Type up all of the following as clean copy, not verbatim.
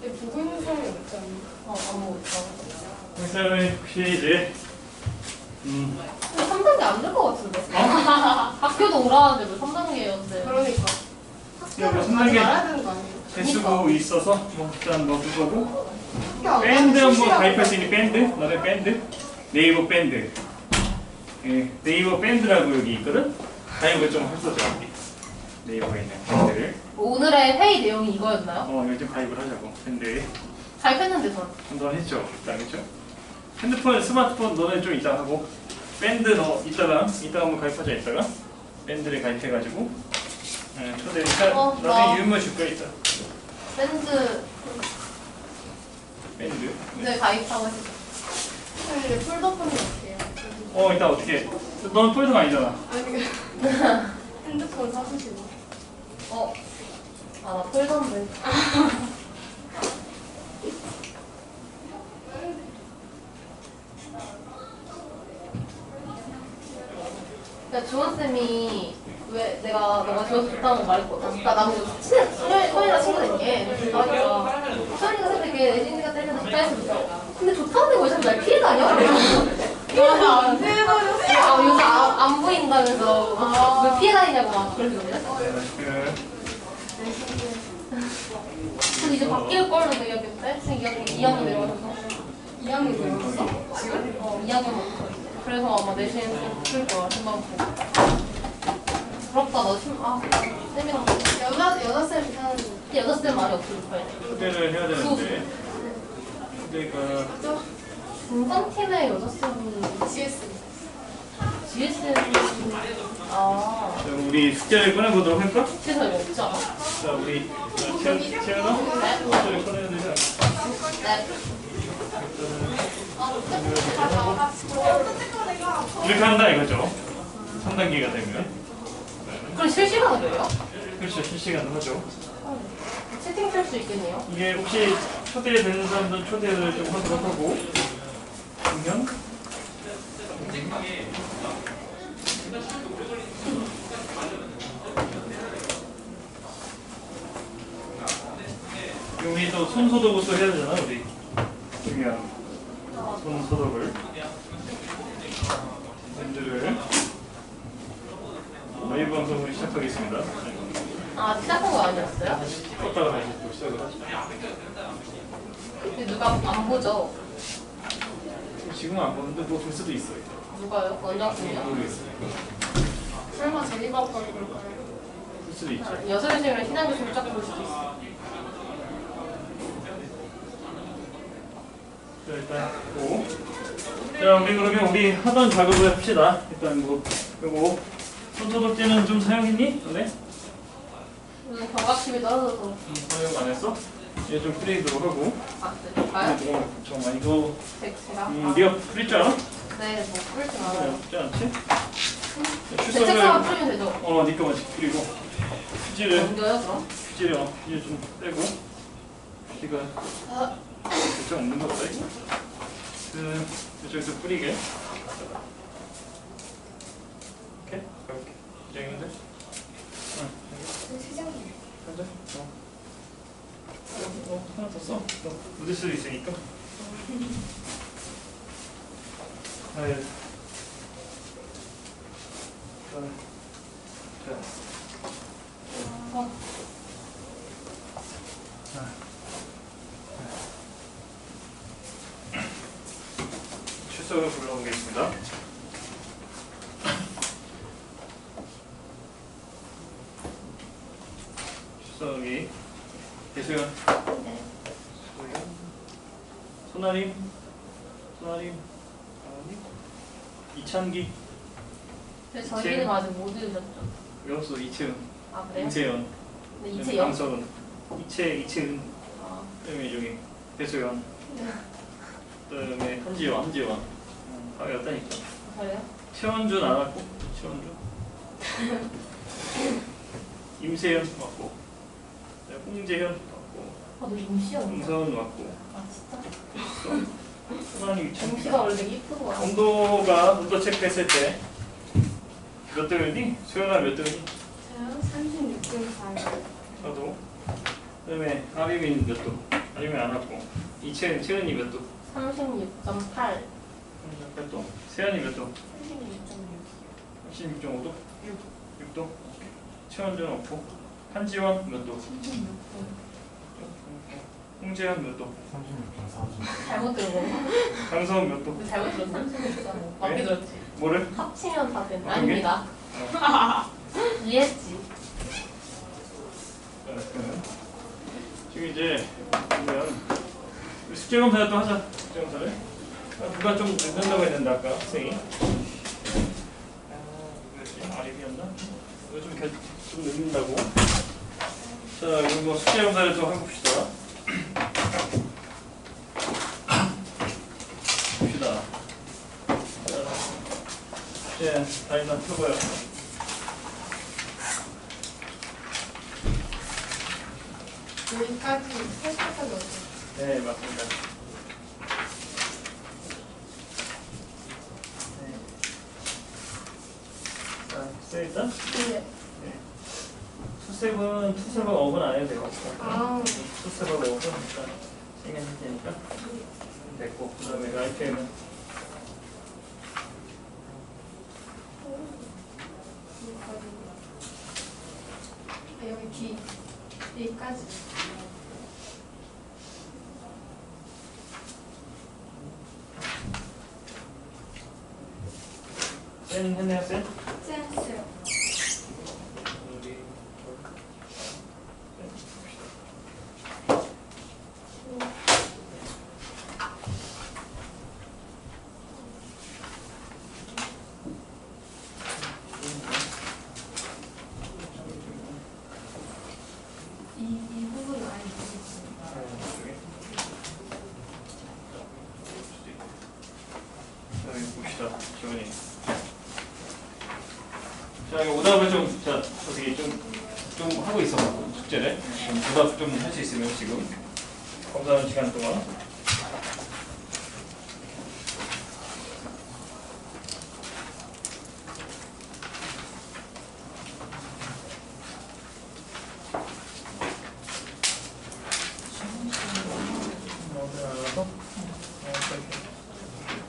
근데 보고 있는 사람이 없지 않나? 아무것도. 그다음에 혹시 이제 근데 3단계 안 될 것 같은데. 학교도 오라는데 왜 3단계였는데. 그러니까. 학교를 가지 3단계 말아야 되는 거 아니에요? 대수고 있어서 뭐 일단 뭐 그거고 학교 안 밴드 가면 한번 가입할 수 쉬쉬하고. 있는 밴드? 너네 밴드? 네이버 밴드. 예, 네이버 밴드라고 여기 있거든? 가입을 좀 했었죠 여기. 네이버에 있는 밴드를. 오늘의 회의 내용이 이거였나요? 요즘 가입을 하자고 밴드에. 가입했는데 전. 한번 했죠. 그죠? 핸드폰, 스마트폰 너네 좀 이따 하고 밴드 너 이따가 한번 가입하자 이따가 밴드를 가입해가지고 초대 나중에 유머 줄 거야 이따. 밴드. 밴드. 네, 가입하고 했어. 근데 폴더폰이 어때요? 이따 어떻게? 넌 폴더가 아니잖아. 아니 핸드폰 사주시고. 나 폴더인데. 그러니까 주원쌤이 왜 너가 주원 좋다고 말했거든. 나 나보고 소연이가 친구 된게 나니까 소연이가 생각해 예진이가 때리는 좋다했으면서 근데 좋다는데 왜 자꾸 날 피해다녀? 안 피해다녔어. 요새 안 보인다면서 왜 피해다니냐고 막 그러던데. 근데 이제 바뀔 걸로 얘기했대. 2학년 내려가서. 2학년 되었어? 지금? 2학년부터 이제. 그래서 아마 내신 풀 거야, 생각 보고. 부럽다, 쌤이랑. 여자쌤이 사는 여자쌤 말이 없을 거야. 초대를 해야 되는데 초대가 중상팀의 여자쌤이 GS. GSM. 자, 우리 숙제를 꺼내보도록 할까? GSM 이거 없지 않아? 자 우리 채연아 숙제를 꺼내야 되지 않을까? 네. 이렇게 한다 이거죠. 3단계가 되면 그럼 실시간으로 해요? 그렇죠. 실시간으로 하죠. 채팅 쓸 수 있겠네요. 이게 혹시 초대되는 사람들은 초대를 좀 하도록 하고 그러면 우리 또 손소독을 또 해야 되잖아 우리 중요한 손소독을 밴드를 라이브 방송을 시작하겠습니다. 시작한 거 아니었어요? 껐다가 다시 또 시작을 하죠. 근데 누가 안 보죠? 지금은 안 보는데 뭐 볼 수도 있어요. 누가요? 원장님이요? 모르겠어요. 설마 제리가 아빠를 볼까요? 볼 수도 있죠. 여섯이면 신한 교수님 쫙 볼 수도 있어. 자, 일단 고. 자, 우리 그러면 우리 하던 작업을 합시다. 일단 뭐 그리고 손소독제는 좀 사용했니? 너네? 요즘 경각심이 떨어져서. 사용 안 했어? 얘 좀 뿌리도록 하고. 네. 가요? 잠깐만 이거. 제가? 네가 뿌릴 줄 알아? 네, 뭐 뿌리진 않아요. 뿌리지 않지? 제 책상만 뿌리면 되죠? 니꺼 같이 뿌리고. 휴지를 넘겨요, 그럼? 휴지 좀 빼고. 휴지가 결정 없는 거 같아. 저기서 뿌리게. 오케이? 가볼게. 굉장인데? 시장님. 한자? 하나 더 써. 묻을 수도 있으니까. 아유. 출석을 불러보겠습니다. 출석이 대수연, 소나림, 이찬기. 근데 저희는 아직 못 읽으셨죠? 여수 이채은, 그래요? 임세연, 네, 이채영? 강서은, 이채은, 그다음에 저기 대수연, 그다음에 한지원. 왔다니까. 그래요? 최원준 안 왔고, 임세연 왔고, 홍재현 왔고, 너 임시였나? 홍서은 왔고, 진짜? 소나님 임시가 원래 이쁘고 와. 온도 체크했을 때 몇 등이니? 수연아 몇 등이니? 저요? 36.4. 저도. 그다음에 아비빈 몇 도? 아니면 안 왔고. 채은이 몇 도? 36.8. 몇 도? 세연이 몇 도? 36.6. 36.5도? 6도? 오케이. 최원준 없고. 한지원 몇 도? 홍재현 몇 도? 36.4. 잘못 들은 거. 강서은 몇 도? 잘못 들었어. 36.5. 맞게 들었지. 뭐를? 합치면 다 된다. 어떤 게? 아닙니다. 이해했지. 지금 이제 보면 숙제 검사 또 하자. 숙제 검사를. 누가 좀 늦는다고 했는데 아까 학생이. 누구였지? 아림이었나? 이거 좀 늦는다고. 자, 이거 숙제 검사를 좀 해봅시다. 봅시다. 숙제 다이나 펴봐요. 여기까지 살짝까지 어때? 네, 맞습니다. 네. 자, 써있다? 네. 투셉은 업은 안 해도 돼요. 아. 투셉하고 업은 일단 신경 쓸 테니까 됐고, 그 다음에 라이트에는 아, 여기 뒤. 여기까지. 센 했네요, 센? 센스요. 우리 이 부분은 아니지. 여기 봅시다, 지원이. 자, 이거 오답을 좀, 자, 어떻게 좀 하고 있어, 숙제를. 오답 좀 할 수 있으면 지금 검사하는 시간 동안.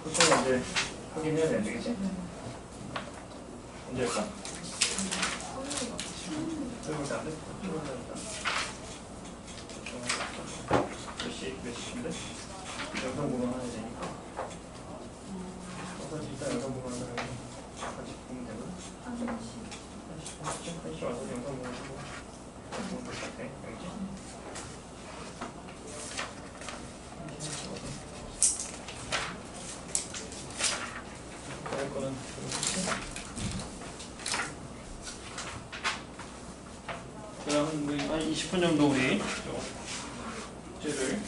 보통 이제 확인해야 되는 되겠지? 언제 할까? 몇 시인데? 영상 보면 하야 되니까. 일단 영상 보면 하나 같이 보면 되고. 1시 와서 영상 보면 하고. 보면 될 것 같아. 여기지? 할 거는 한 20분 정도 우리 숙제를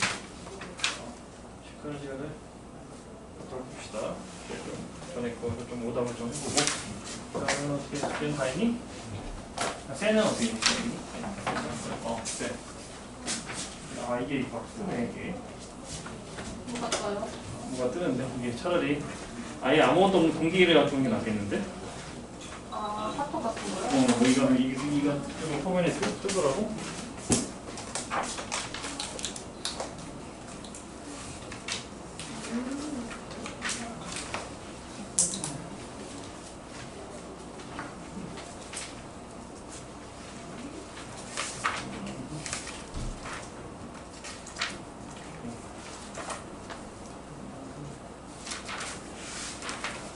시크한 시간을 갖도록 합시다. 전에 거에서 좀 오답을 좀 해보고. 다음은 어떻게 숙제는 다 했니? 쌤은 어떻게 했니? 쌤. 아, 이게 박스네, 이게. 뭐가 떠요? 뭐가 뜨는데? 이게 차라리 아예 아무것도 없는 공기를 가져오는 게 낫겠는데? 아, 사토 같은 거요? 이거 좀 화면에 뜨더라고?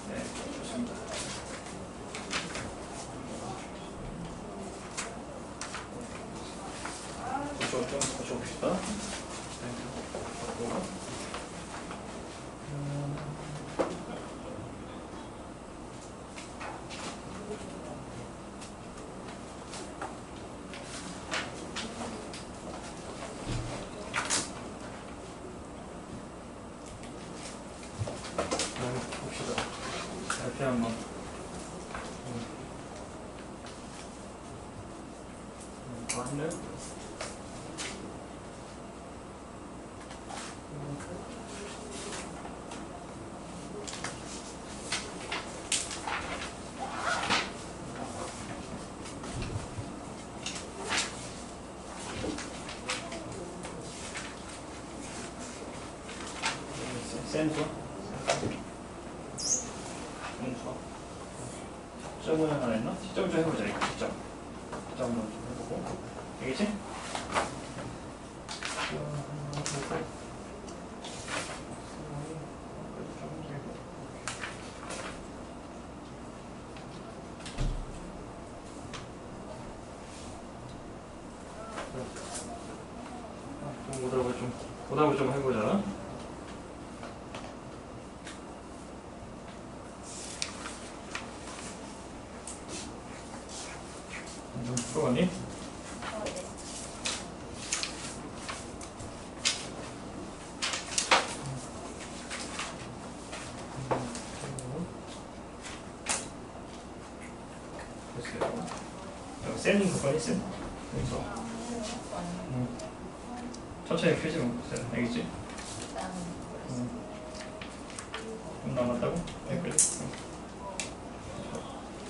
네, 좋습니다. 좀 고쳐봅시다. 봅시다. 이렇게 한번. 맞네. 센 수학. 시점을 하나 했나? 시점 좀 해보자. 이거 시점. 시점 좀 해보고. 되겠지? 오답을 좀 해보자. 풀어봤니? 됐어요. 쌤 그거니 쌤? 여기서 천천히 펴지 마. 알겠지? 좀 남았다고? 여기까지.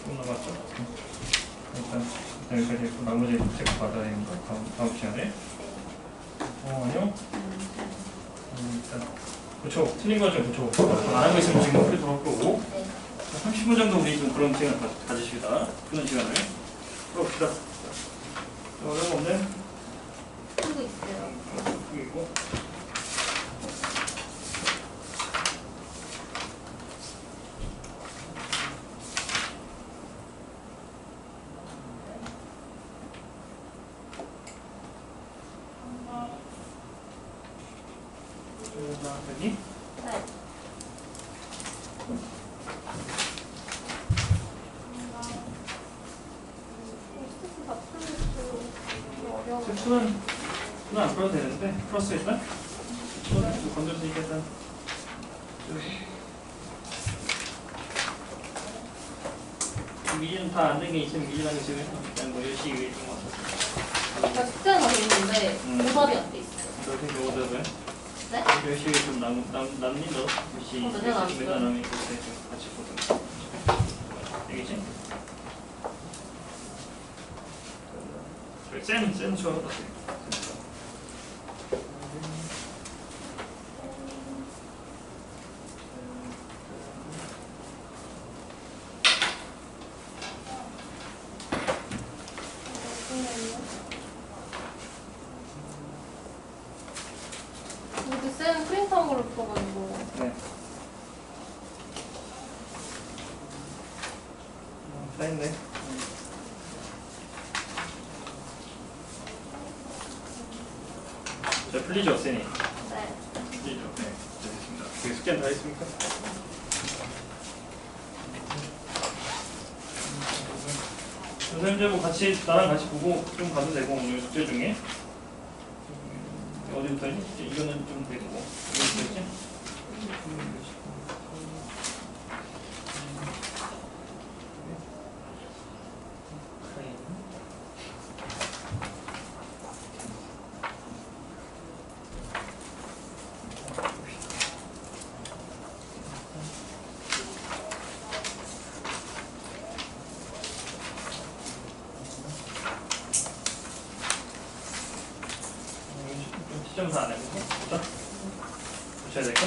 좀 남았죠? 일단 여기까지 했고 나머지 체크 받아야 되니까 다음 시간에. 아니요? 일단 고쳐. 틀린 거 좀 고쳐. 안 하고 있으면 지금 그래도 할 거고. 30분 정도 우리 좀 그런 시간 가지시다. 그런 시간을 풀어봅시다. 어려운 거 없네? 풀고 있어요. 그리고 여기 네. 수는 안 풀어도 되는데 풀었어 일단? 수는 건드렸으니까 일단 미지는 다 안 된 게 있으면 미지랑 게 지금 일단 뭐 열심히 위해 준것 같았어. 그러니까 숙제는 다 돼 있는데 오답이 안 돼 있어요. 너 생각 오답을? 네? 열심히 좀 남니 너? 열심히 맨날 남았어요. 맨날 남이 그때 좀 같이 보자. 되겠지? 센 수업 어때? 근데 쌤 프린트한 걸로 풀어가지고 네. 쌓였네. 자, 풀리죠, 쌤이? 네. 풀리죠. 네. 됐습니다. 그게 숙제는 다 했습니까? 선생님들 뭐 같이 나랑 같이 보고 좀 가도 되고 오늘 숙제 중에 어디부터 했니? 이거는 좀 되고 이거부터 했지? 시점 다 안 해보고 보자. 보셔야 될까?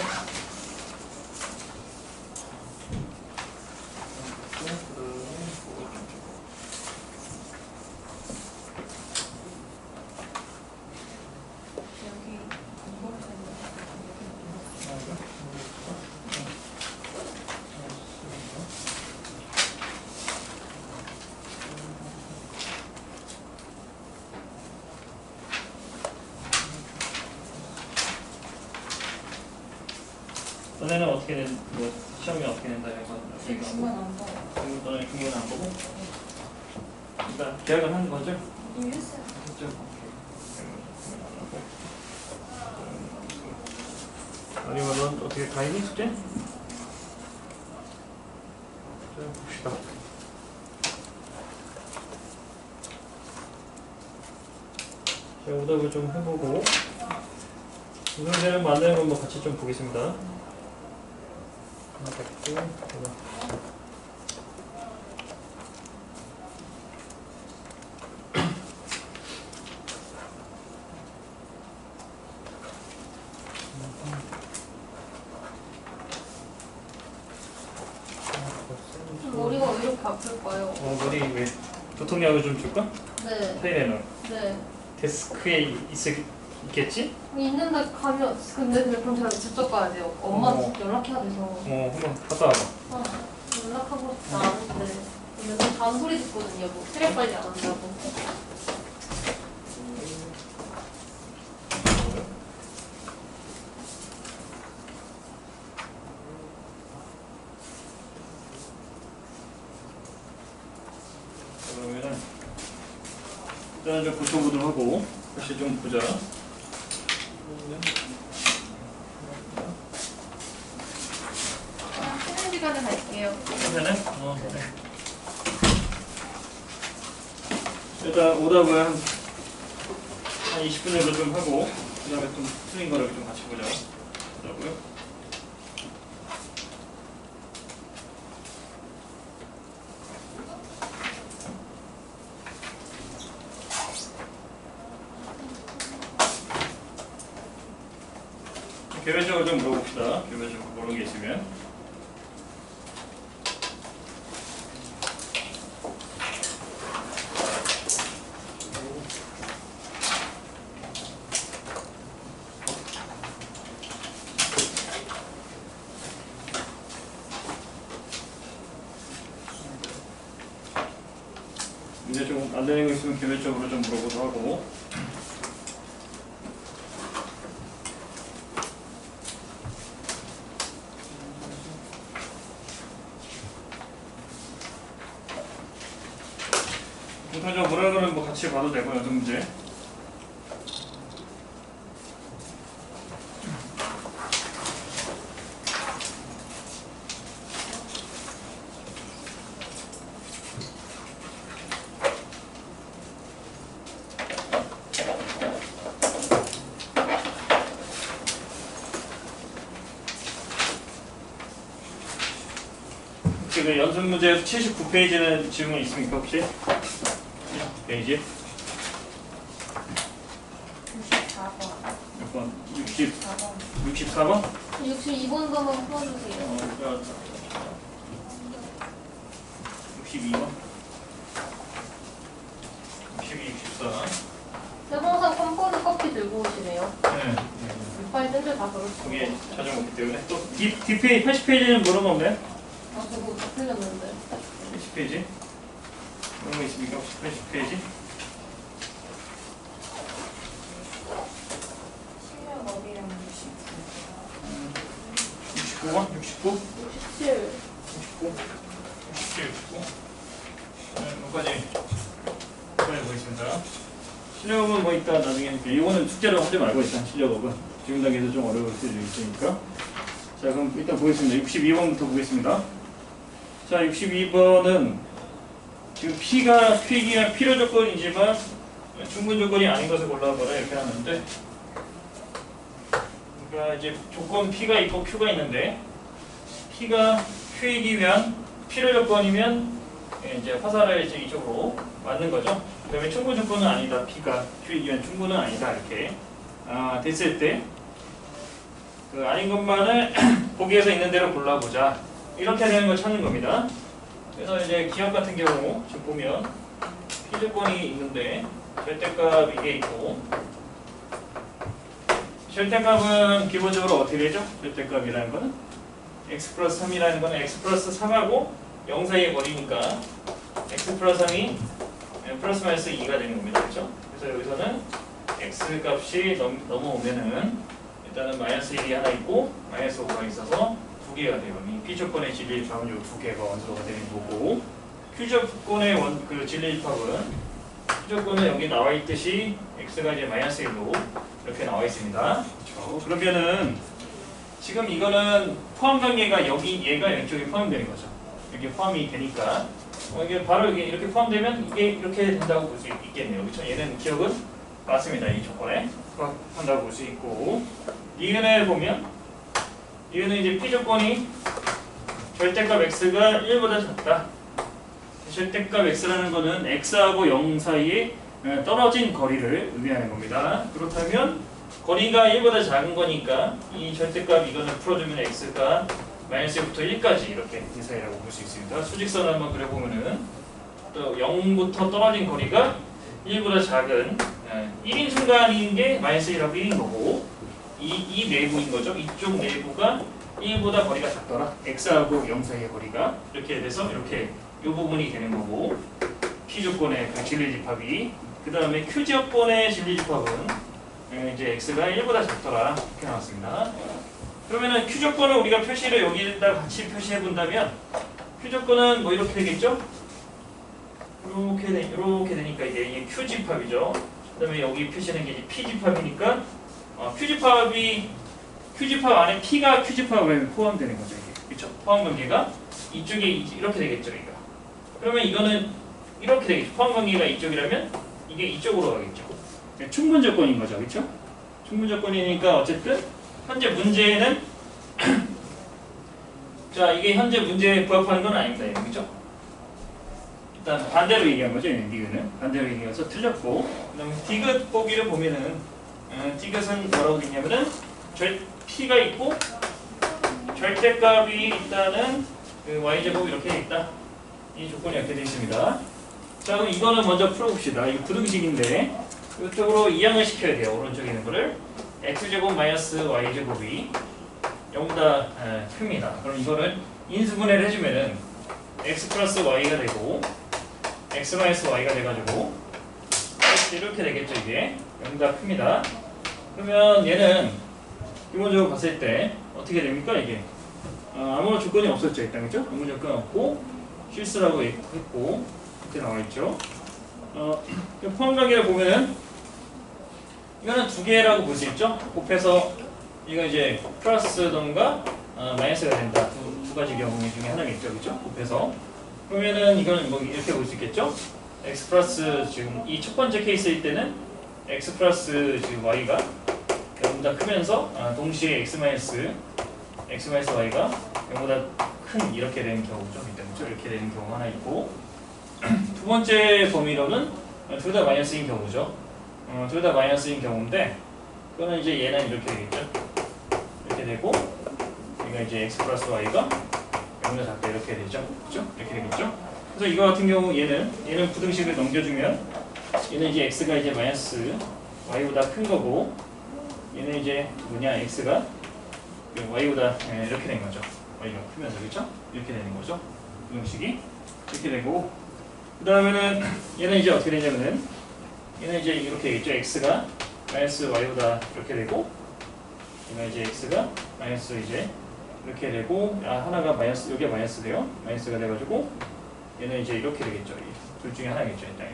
너네는 어떻게 된, 뭐 시험이 어떻게 된다 해서 중간 안 봐. 너네 중간은 안 보고? 일단 계약은 하는 거죠? 이미 했어요. 했죠? 아니면 넌 어떻게 다 했니 숙제? 자 봅시다. 자 오답을 좀 해보고 운영되는 만드는 건 뭐 같이 좀 보겠습니다. 하나 받고 아플 거예요. 머리 왜? 두통약을 좀 줄까? 네. 타이레놀. 네. 데스크에 있겠지? 있는데 가면 근데 그럼 제가 직접 가야 돼요. 엄마한테 연락해야 돼서. 한번 갔다 와봐. 연락하고 싶지 않은데 요즘 잔소리 듣거든요. 뭐 체력 관리 안 한다고. 그러면은 일단 좀 고쳐보도록 하고 다시 좀 보자. 쉬는 시간에 갈게요. 괜찮아? 네. 일단 오답을 한 20분 정도 좀 하고 그 다음에 좀 틀린 거를 좀 같이 보자. 그러고요. 개별적으로 좀 물어봅시다. 개별적으로 모르는 게 있으면. 이제 좀 안 되는 거 있으면 개별적으로 좀 물어보도록 하고. 공통적으로 뭐라 그러면 뭐 같이 봐도 되고 연습 문제. 지금 연습 문제에서 79페이지는 질문 있습니까 혹시? 페이지? 64번. 몇 번? 64번? 62번도만 풀어주세요. 62번? 62, 64. 근데 항상 컴포즈 커피 들고 오시네요. 네. 이빨 샌들 다 그렇고. 그게 찾아오기 때문에 또 뒷페이지 80페이지는 뭐런 거 없나요? 저거 다 틀렸는데. 80페이지? 그런 거 있습니까? 혹시 80페이지? 실력 어디랑 69. 69번? 69? 67. 69? 67, 69? 여기까지 보겠습니다. 실력은 뭐 이따 나중에 할게요. 이거는 숙제로 하지 말고 일단 실력은 지금 단계에서 좀 어려울 수도 있으니까. 자 그럼 일단 보겠습니다. 62번부터 보겠습니다. 자 62번은 지금 P가 필요 조건이지만 충분 조건이 아닌 것을 골라보라 이렇게 하는데, 그러니까 이제 조건 P가 있고 Q가 있는데 P가 Q이기 위한 필요 조건이면 이제 화살을 이제 이쪽으로 맞는 거죠. 그다음에 충분 조건은 아니다. P가 Q이기 위한 충분은 아니다. 이렇게 됐을 때 그 아닌 것만을 보기에서 있는 대로 골라보자. 이렇게 되는 걸 찾는 겁니다. 그래서 이제 기억 같은 경우 지금 보면 P 조건이 있는데 절대값 이게 있고, 절대값은 기본적으로 어떻게 되죠? 절대값이라는 거는 x 플러스 3이라는 거는 x 플러스 3하고 0 사이의 거리니까 x 플러스 3이 플러스 마이너스 2가 되는 겁니다. 그렇죠? 그래서 여기서는 x 값이 넘어오면은 일단은 마이너스 1이 하나 있고 마이너스 5가 있어서 두 개가 돼요. 이 P 조건의 진리입합은 이 두 개가 원소가 되는 거고, Q 조건의 그 진리입합은 Q 조건은 여기 나와 있듯이 x가 이제 마이너스 1로 이렇게 나와 있습니다. 그렇죠? 그러면은 지금 이거는 포함 관계가 여기 얘가 이쪽에 포함되는 거죠. 이렇게 포함이 되니까 이게 바로 이렇게 포함되면 이게 이렇게 된다고 볼 수 있겠네요. 그렇죠? 얘는 기억은 맞습니다. 이 조건에 포함한다고 볼 수 있고, 이은을 보면 이거는 이제 P 조건이 절대값 x가 1보다 작다. 절대값 x라는 거는 x하고 0 사이에 떨어진 거리를 의미하는 겁니다. 그렇다면 거리가 1보다 작은 거니까 이 절대값 이거는 풀어주면 x가 마이너스 1부터 1까지 이렇게 이 사이라고 볼 수 있습니다. 수직선을 한번 그려보면은 또 0부터 떨어진 거리가 1보다 작은 1인 순간인 게 마이너스 1하고 1인 거고 이 내부인 거죠. 이쪽 내부가 1보다 거리가 작더라. x하고 0 사이의 거리가 이렇게 돼서 이렇게 이 부분이 되는 거고 P조건의 그 진리집합이 그 다음에 Q조건의 진리집합은 이제 x가 1보다 작더라 이렇게 나왔습니다. 그러면은 Q조건을 우리가 표시를 여기다 같이 표시해 본다면 Q조건은 뭐 이렇게 되겠죠? 이렇게 되니까 이게 Q집합이죠. 그 다음에 여기 표시하는 게 이제 P집합이니까 Q집합 안에 P가 Q집합에 포함되는 거죠. 이게. 그렇죠? 포함 관계가 이쪽에 이렇게 되겠죠. 이거. 그러면 이거는 이렇게 되겠죠. 포함 관계가 이쪽이라면 이게 이쪽으로 가겠죠. 충분 조건인 거죠. 그렇죠? 충분 조건이니까 어쨌든 현재 문제는 자, 이게 현재 문제에 부합하는 건 아닙니다. 그렇죠? 일단 반대로 얘기한 거죠. 니은은 반대로 얘기해서 틀렸고, 그다음에 디귿 보기를 보면은 디귿은 뭐라고 돼 있냐면은 P가 있고 절대값이 있다는 그 y제곱 이렇게 돼 있다. 이 조건이 이렇게 돼 있습니다. 자, 그럼 이거는 먼저 풀어봅시다. 이거 부등식인데 이쪽으로 이항을 시켜야 돼요. 오른쪽에 있는 거를 x제곱 마이너스 y제곱이 0보다 큽니다. 그럼 이거를 인수분해를 해주면은 x 플러스 y가 되고 x 마이너스 y가 돼가지고 이렇게 되겠죠. 이게 0보다 큽니다. 그러면 얘는 기본적으로 봤을 때 어떻게 됩니까? 이게 아무런 조건이 없었죠. 일단 그죠? 아무 조건 없고 실수라고 했고 이렇게 나와있죠. 포함 관계를 보면은 이거는 두 개라고 볼 수 있죠. 곱해서 이거 이제 플러스던가 마이너스가 된다. 두 가지 경우 중에 하나겠죠. 그죠? 곱해서 그러면은 이거는 뭐 이렇게 볼 수 있겠죠. x 플러스 지금 이 첫 번째 케이스일 때는 x 플러스 지금 y가 0보다 크면서 동시에 x 마이너스 y가 0보다 큰 이렇게 되는 경우죠. 그렇죠? 이렇게 되는 경우가 하나 있고 두 번째 범위로는 둘 다 마이너스인 경우죠. 둘 다 마이너스인 경우인데 그거는 이제 얘는 이렇게 되겠죠. 이렇게 되고 얘가 이제 x 플러스 y가 0보다 작다 이렇게 되죠. 그렇죠? 이렇게 되겠죠. 그래서 이거 같은 경우 얘는 부등식을 넘겨주면 얘는 이제 x가 이제 마이너스 y보다 큰 거고 얘는 이제 뭐냐 x가 y보다 이렇게 된 거죠. y가 크면서 그렇죠? 이렇게 되는 거죠. 부등식이 이렇게 되고 그 다음에는 얘는 이제 어떻게 되냐면은 얘는 이제 이렇게 되겠죠. x가 마이너스 y보다 이렇게 되고 얘가 이제 x가 마이너스 이제 이렇게 되고 하나가 마이너스 여기가 마이너스 돼요. 마이너스가 돼가지고 얘는 이제 이렇게 되겠죠. 둘 중에 하나겠죠. 일단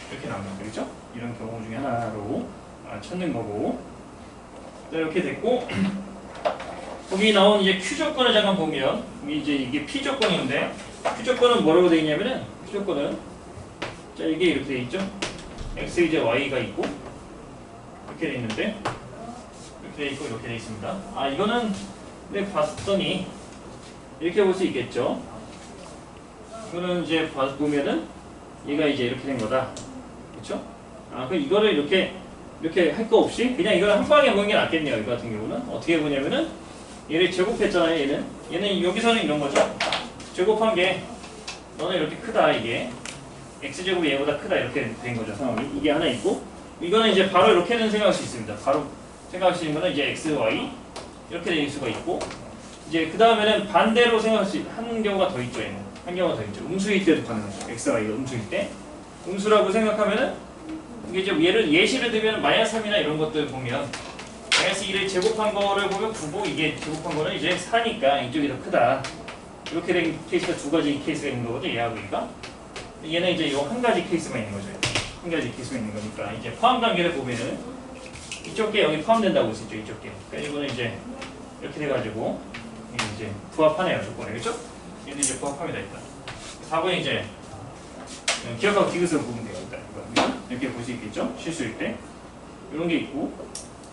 이렇게 나오는 거죠. 이런 경우 중에 하나로 찾는 거고 이렇게 됐고 거기 나온 이제 Q 조건을 잠깐 보면 이제 이게 P 조건인데 Q 조건은 뭐라고 되어 있냐면은 Q 조건은 자 이게 이렇게 되어 있죠. x 이제 y가 있고 이렇게 되어 있는데 이렇게 되어 있고 이렇게 되어 있습니다. 이거는 봤더니 이렇게 볼 수 있겠죠. 이거는 이제 보면은 얘가 이제 이렇게 된 거다. 그렇죠? 그럼 이거를 이렇게 할 거 없이 그냥 이걸 한 방에 보는 게 낫겠네요. 이거 같은 경우는 어떻게 보냐면은 얘를 제곱했잖아요. 얘는 여기서는 이런 거죠. 제곱한 게 너는 이렇게 크다. 이게 x제곱이 얘보다 크다. 이렇게 된 거죠. 상황이 이게 하나 있고 이거는 이제 바로 이렇게는 생각할 수 있습니다. 바로 생각할 수 있는 거는 이제 x, y 이렇게 될 수가 있고 이제 그 다음에는 반대로 생각할 수 있는 경우가 더 있죠. 얘는 한 경우가 더 있죠. 음수일 때도 가능하죠. x, y가 음수일 때 음수라고 생각하면은 이게 이제 예시를 들면 마이너스 3이나 이런 것들 보면 마이너스 1을 제곱한 거를 보면 9고 이게 제곱한 거는 이제 4니까 이쪽이 더 크다. 이렇게 된 케이스가 두 가지 케이스가 있는 거거든요. 얘하고 얘가. 얘는 이제 이 한 가지 케이스만 있는 거죠. 한 가지 케이스만 있는 거니까 이제 포함 관계를 보면은 이쪽 게 여기 포함된다고 볼 수 있죠. 이쪽 게. 그러니까 이거는 이제 이렇게 돼가지고 이제 부합하네요. 조건에. 그렇죠? 얘는 이제 부합합니다. 일단. 4번은 이제 기억하고 디귿을 보면 돼요. 일단 이렇게 볼 수 있겠죠? 실수일 때 이런 게 있고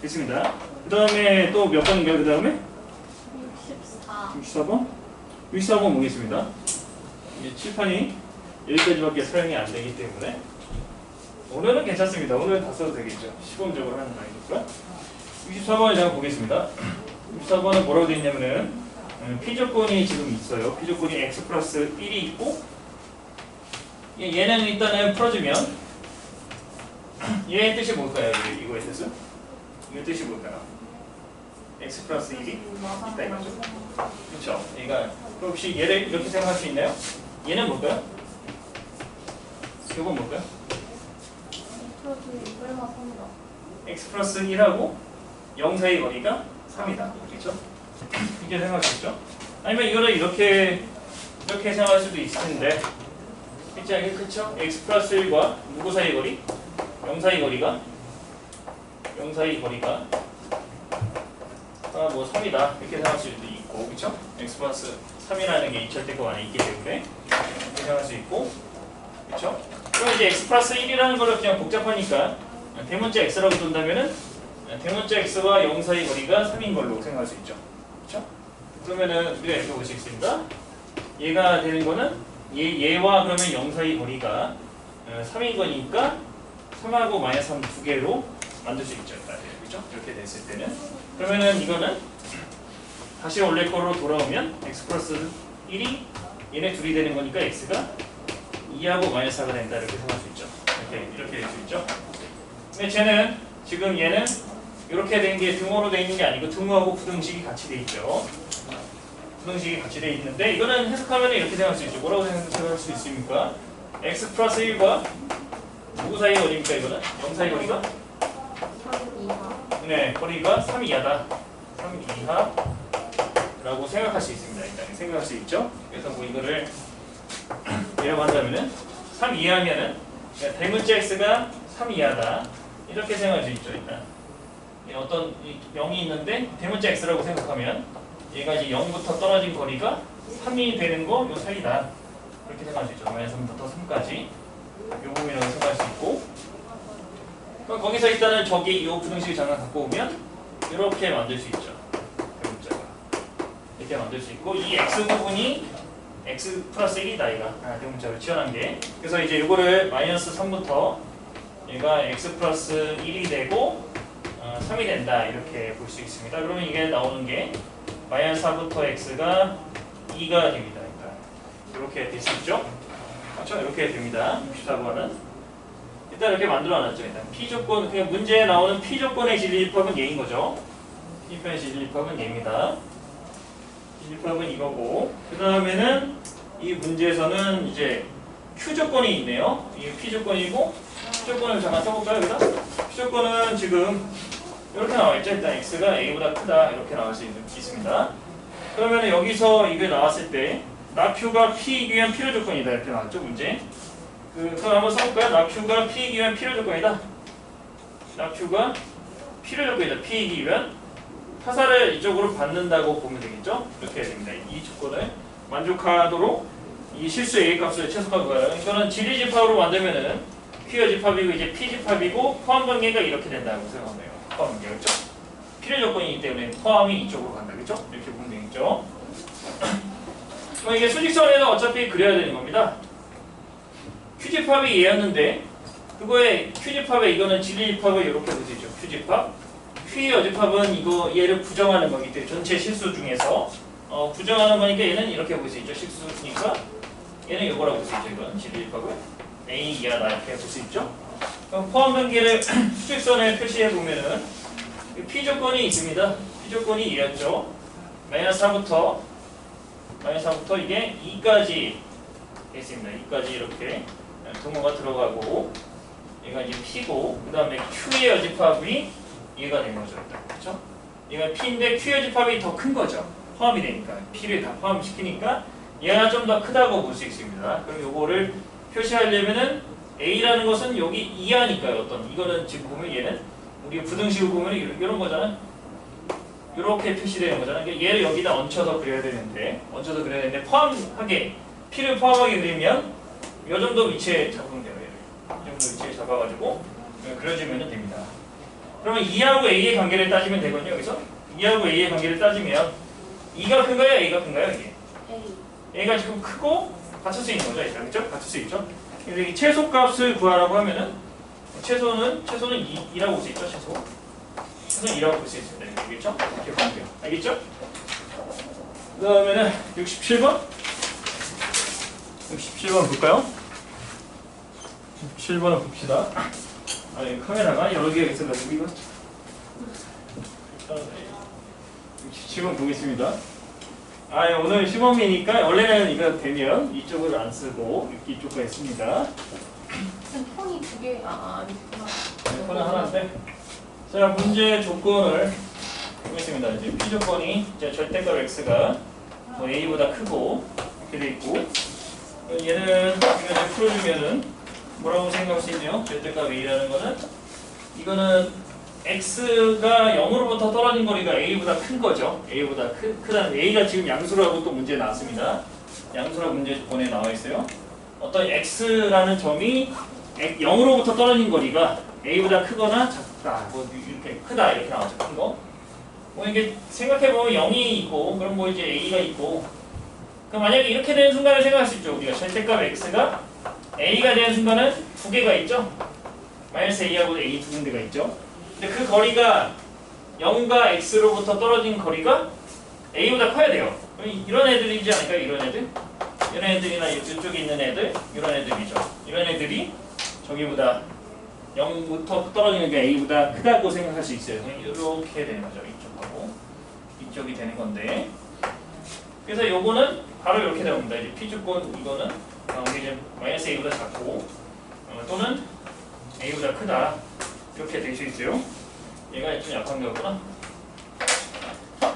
됐습니다. 그 다음에 또 몇 번인가요? 그 다음에 64번 64번 보겠습니다. 이게 칠판이 여기까지밖에 사용이 안 되기 때문에 오늘은 괜찮습니다. 오늘은 다 써도 되겠죠. 시범적으로 하는 거니까 64번을 제가 보겠습니다. 64번은 뭐라고 되어 있냐면은 P조건이 지금 있어요. P조건이 x 플러스 1이 있고 얘는 일단은 풀어주면 얘의 뜻이 뭘까요? 이거의 뜻은? 이거 뜻이 뭘까요? x 플러스 1이 있다 이거죠. 그렇죠? 그러니까 혹시 얘를 이렇게 생각할 수 있나요? 얘는 뭘까요? 이건 뭘까요? x 플러스 1하고 0 사이 거리가 3이다. 그렇죠? 이렇게 생각할 수 있죠? 아니면 이거를 이렇게 생각할 수도 있을 텐데 그렇죠? x 플러스 1과 누구 사이 거리? 0 사이 거리가 0 사이 거리가 뭐 3이다 이렇게 생각할 수도 있고 그렇죠? x 플러스 3이라는 게 이 절대값 안에 있기 때문에 이렇게 생각할 수 있고 그렇죠? 그럼 이제 x 플러스 1이라는 거를 그냥 복잡하니까 대문자 x라고 둔다면은 대문자 x와 0 사이 거리가 3인 걸로 생각할 수 있죠. 그렇죠? 그러면은 우리가 이렇게 볼 수 있습니다. 얘가 되는 거는 얘와 그러면 0 사이 거리가 3인 거니까 3하고 마이너스 3 두 개로 만들 수 있죠. 그렇죠? 이렇게 됐을 때는 그러면은 이거는 다시 원래 거로 돌아오면 x 플러스 1이 얘네 둘이 되는 거니까 x가 2하고 마이너스 4가 된다 이렇게 생각할 수 있죠. 이렇게 될 수 있죠. 근데 쟤는 지금 얘는 이렇게 된 게 등호로 돼 있는 게 아니고 등호하고 부등식이 같이 돼 있죠. 부등식이 같이 돼 있는데 이거는 해석하면 이렇게 생각할 수 있죠. 뭐라고 생각할 수 있습니까? x 플러스 1과 누구 사이 거리입니까? 이거는 0 사이 거리가? 3 이하. 네, 거리가 3 이하다. 3 이하라고 생각할 수 있습니다. 일단 생각할 수 있죠. 그래서 뭐 이거를 이라고 한다면은 3 이하면은 대문자 x가 3 이하다 이렇게 생각할 수 있죠. 일단 어떤 0이 있는데 대문자 x라고 생각하면 얘가 이제 0부터 떨어진 거리가 3이 되는 거 요 사이다 이렇게 생각할 수 있죠. 마이너스 3부터 3까지 요 부분이라고 생각할 수 있고 그럼 거기서 일단은 저기 요 부등식 잠깐 갖고 오면 이렇게 만들 수 있죠. 대문자가 이렇게 만들 수 있고 이 x 부분이 x 플러스 1이다 얘가 대문자로 치환한 게 그래서 이제 이거를 마이너스 3부터 얘가 x 플러스 1이 되고 3이 된다 이렇게 볼 수 있습니다. 그러면 이게 나오는 게 마이너스 4부터 x가 2가 됩니다. 그러니까 이렇게 될 수 있죠. 그렇죠? 이렇게 됩니다. 64번은 일단 이렇게 만들어놨죠. 일단 P조건 그냥 문제에 나오는 P조건의 진리집합은 얘인 거죠. P편의 진리집합은 얘입니다. 진리집합은 이거고 그 다음에는 이 문제에서는 이제 Q조건이 있네요. 이게 P조건이고 Q조건을 잠깐 써볼까요? 여기다? Q조건은 지금 이렇게 나와있죠. 일단 X가 A보다 크다 이렇게 나올 수 있습니다. 그러면 여기서 이게 나왔을 때 나Q가 P이기 위한 필요조건이다 이렇게 나왔죠. 문제 그럼 한번 써볼까요? 나Q가 P이기 위한 필요조건이다. 나Q가 필요조건이다. P이기 위한 타사를 이쪽으로 받는다고 보면 되겠죠? 이렇게 해야 됩니다. 이 조건을 만족하도록 이 실수 A 값을 최소화하고요. 이거는 진리집합으로 만들면은 Q의 집합이고 이제 P 집합이고 포함 관계가 이렇게 된다고 생각하네요. 포함 관계 그렇죠? 필요 조건이기 때문에 포함이 이쪽으로 간다 그렇죠? 이렇게 보면 되겠죠? 그럼 이게 수직선에는 어차피 그려야 되는 겁니다. Q 집합이 얘였는데 그거에 Q 집합에 이거는 진리 집합을 이렇게 볼 수 있죠. Q 집합. Q의 여집합은 이거 얘를 부정하는 거기 때문에 전체 실수 중에서 부정하는 거니까 얘는 이렇게 볼 수 있죠. 실수니까 얘는 이거라고 볼 수 있죠. 이건 진리 집합을 A 이하다 이렇게 볼 수 있죠. 그럼 포함 관계를 수직선에 표시해 보면은 P 조건이 있습니다. P 조건이 이랬죠. 마이너스 4부터 이게 2까지 있습니다. 2까지 이렇게 등호가 들어가고 얘가 이제 P고 그 다음에 Q의 여집합이 얘가 된 거죠. 그렇죠? 얘가 P인데 Q의 집합이 더 큰 거죠. 포함이 되니까 P를 다 포함시키니까 얘가 좀 더 크다고 볼 수 있습니다. 그럼 요거를 표시하려면은 A라는 것은 여기 이하니까요. 어떤 이거는 지금 보면 얘는 우리 부등식을 보면 이런 거잖아. 이렇게 표시되는 거잖아. 그러니까 얘를 여기다 얹혀서 그려야 되는데 포함하게 P를 포함하게 그리면 이 정도 위치에 잡으면 돼요. 얘를 이 정도 위치에 잡아가지고 그려주면 됩니다. 그러면 2하고 A의 관계를 따지면 되거든요. 여기서 2하고 A의 관계를 따지면 2가 큰가요? A가 큰가요? 이게 A가 지금 크고 같을 수 있는 거죠. 일단 그렇죠? 같을 수 있죠. 근데 이 최소값을 구하라고 하면은 최소는 2라고 볼 수 있죠. 최소는 2라고 볼 수 있습니다. 알겠죠? 이렇게 보면 돼요. 알겠죠? 그 다음에는 67번? 67번 볼까요? 67번을 봅시다. 아니, 카메라가 여러 개가 있어가지고 이거 67번 보겠습니다. 오늘 시범이니까 원래는 이거 되면 이쪽을 안 쓰고 이쪽가 있습니다. 폰이 두 개, 아니구나. 폰은 하나인데. 자, 문제 조건을 보겠습니다. 이제 P 조건이 이제 절대값 X가 뭐 A보다 크고 이렇게 돼 있고, 얘는 이거 풀어주면은 뭐라고 생각할 수 있네요. 절대값 A라는 거는 이거는 X가 0으로부터 떨어진 거리가 A보다 큰 거죠. A보다 크다는 A가 지금 양수라고 또 문제에 나왔습니다. 양수라고 문제 조건에 나와 있어요. 어떤 X라는 점이 0으로부터 떨어진 거리가 A보다 크거나 작다, 뭐 이렇게 크다 이렇게 나왔죠. 큰 거. 뭐 이게 생각해보면 0이 있고, 그럼 뭐 이제 A가 있고, 그럼 만약에 이렇게 되는 순간을 생각할 수 있죠. 우리가 절대값 X가 A가 되는 순간은 두 개가 있죠. 마이너스 A하고 A 두 군데가 있죠. 근데 그 거리가 0과 X로부터 떨어진 거리가 A보다 커야 돼요. 그럼 이런 애들이지 않을까요? 이런 애들? 이런 애들이나 이쪽에 있는 애들, 이런 애들이죠. 이런 애들이 저기보다 0부터 떨어지는 게 A보다 크다고 생각할 수 있어요. 이렇게 되는 거죠. 이쪽하고 이쪽이 되는 건데, 그래서 요거는 바로 이렇게 나옵니다. 이제 P조건 이거는 이게 이제 마이너스 A보다 작고 또는 A보다 크다 이렇게 될 수 있어요. 얘가 좀 약한 거구나.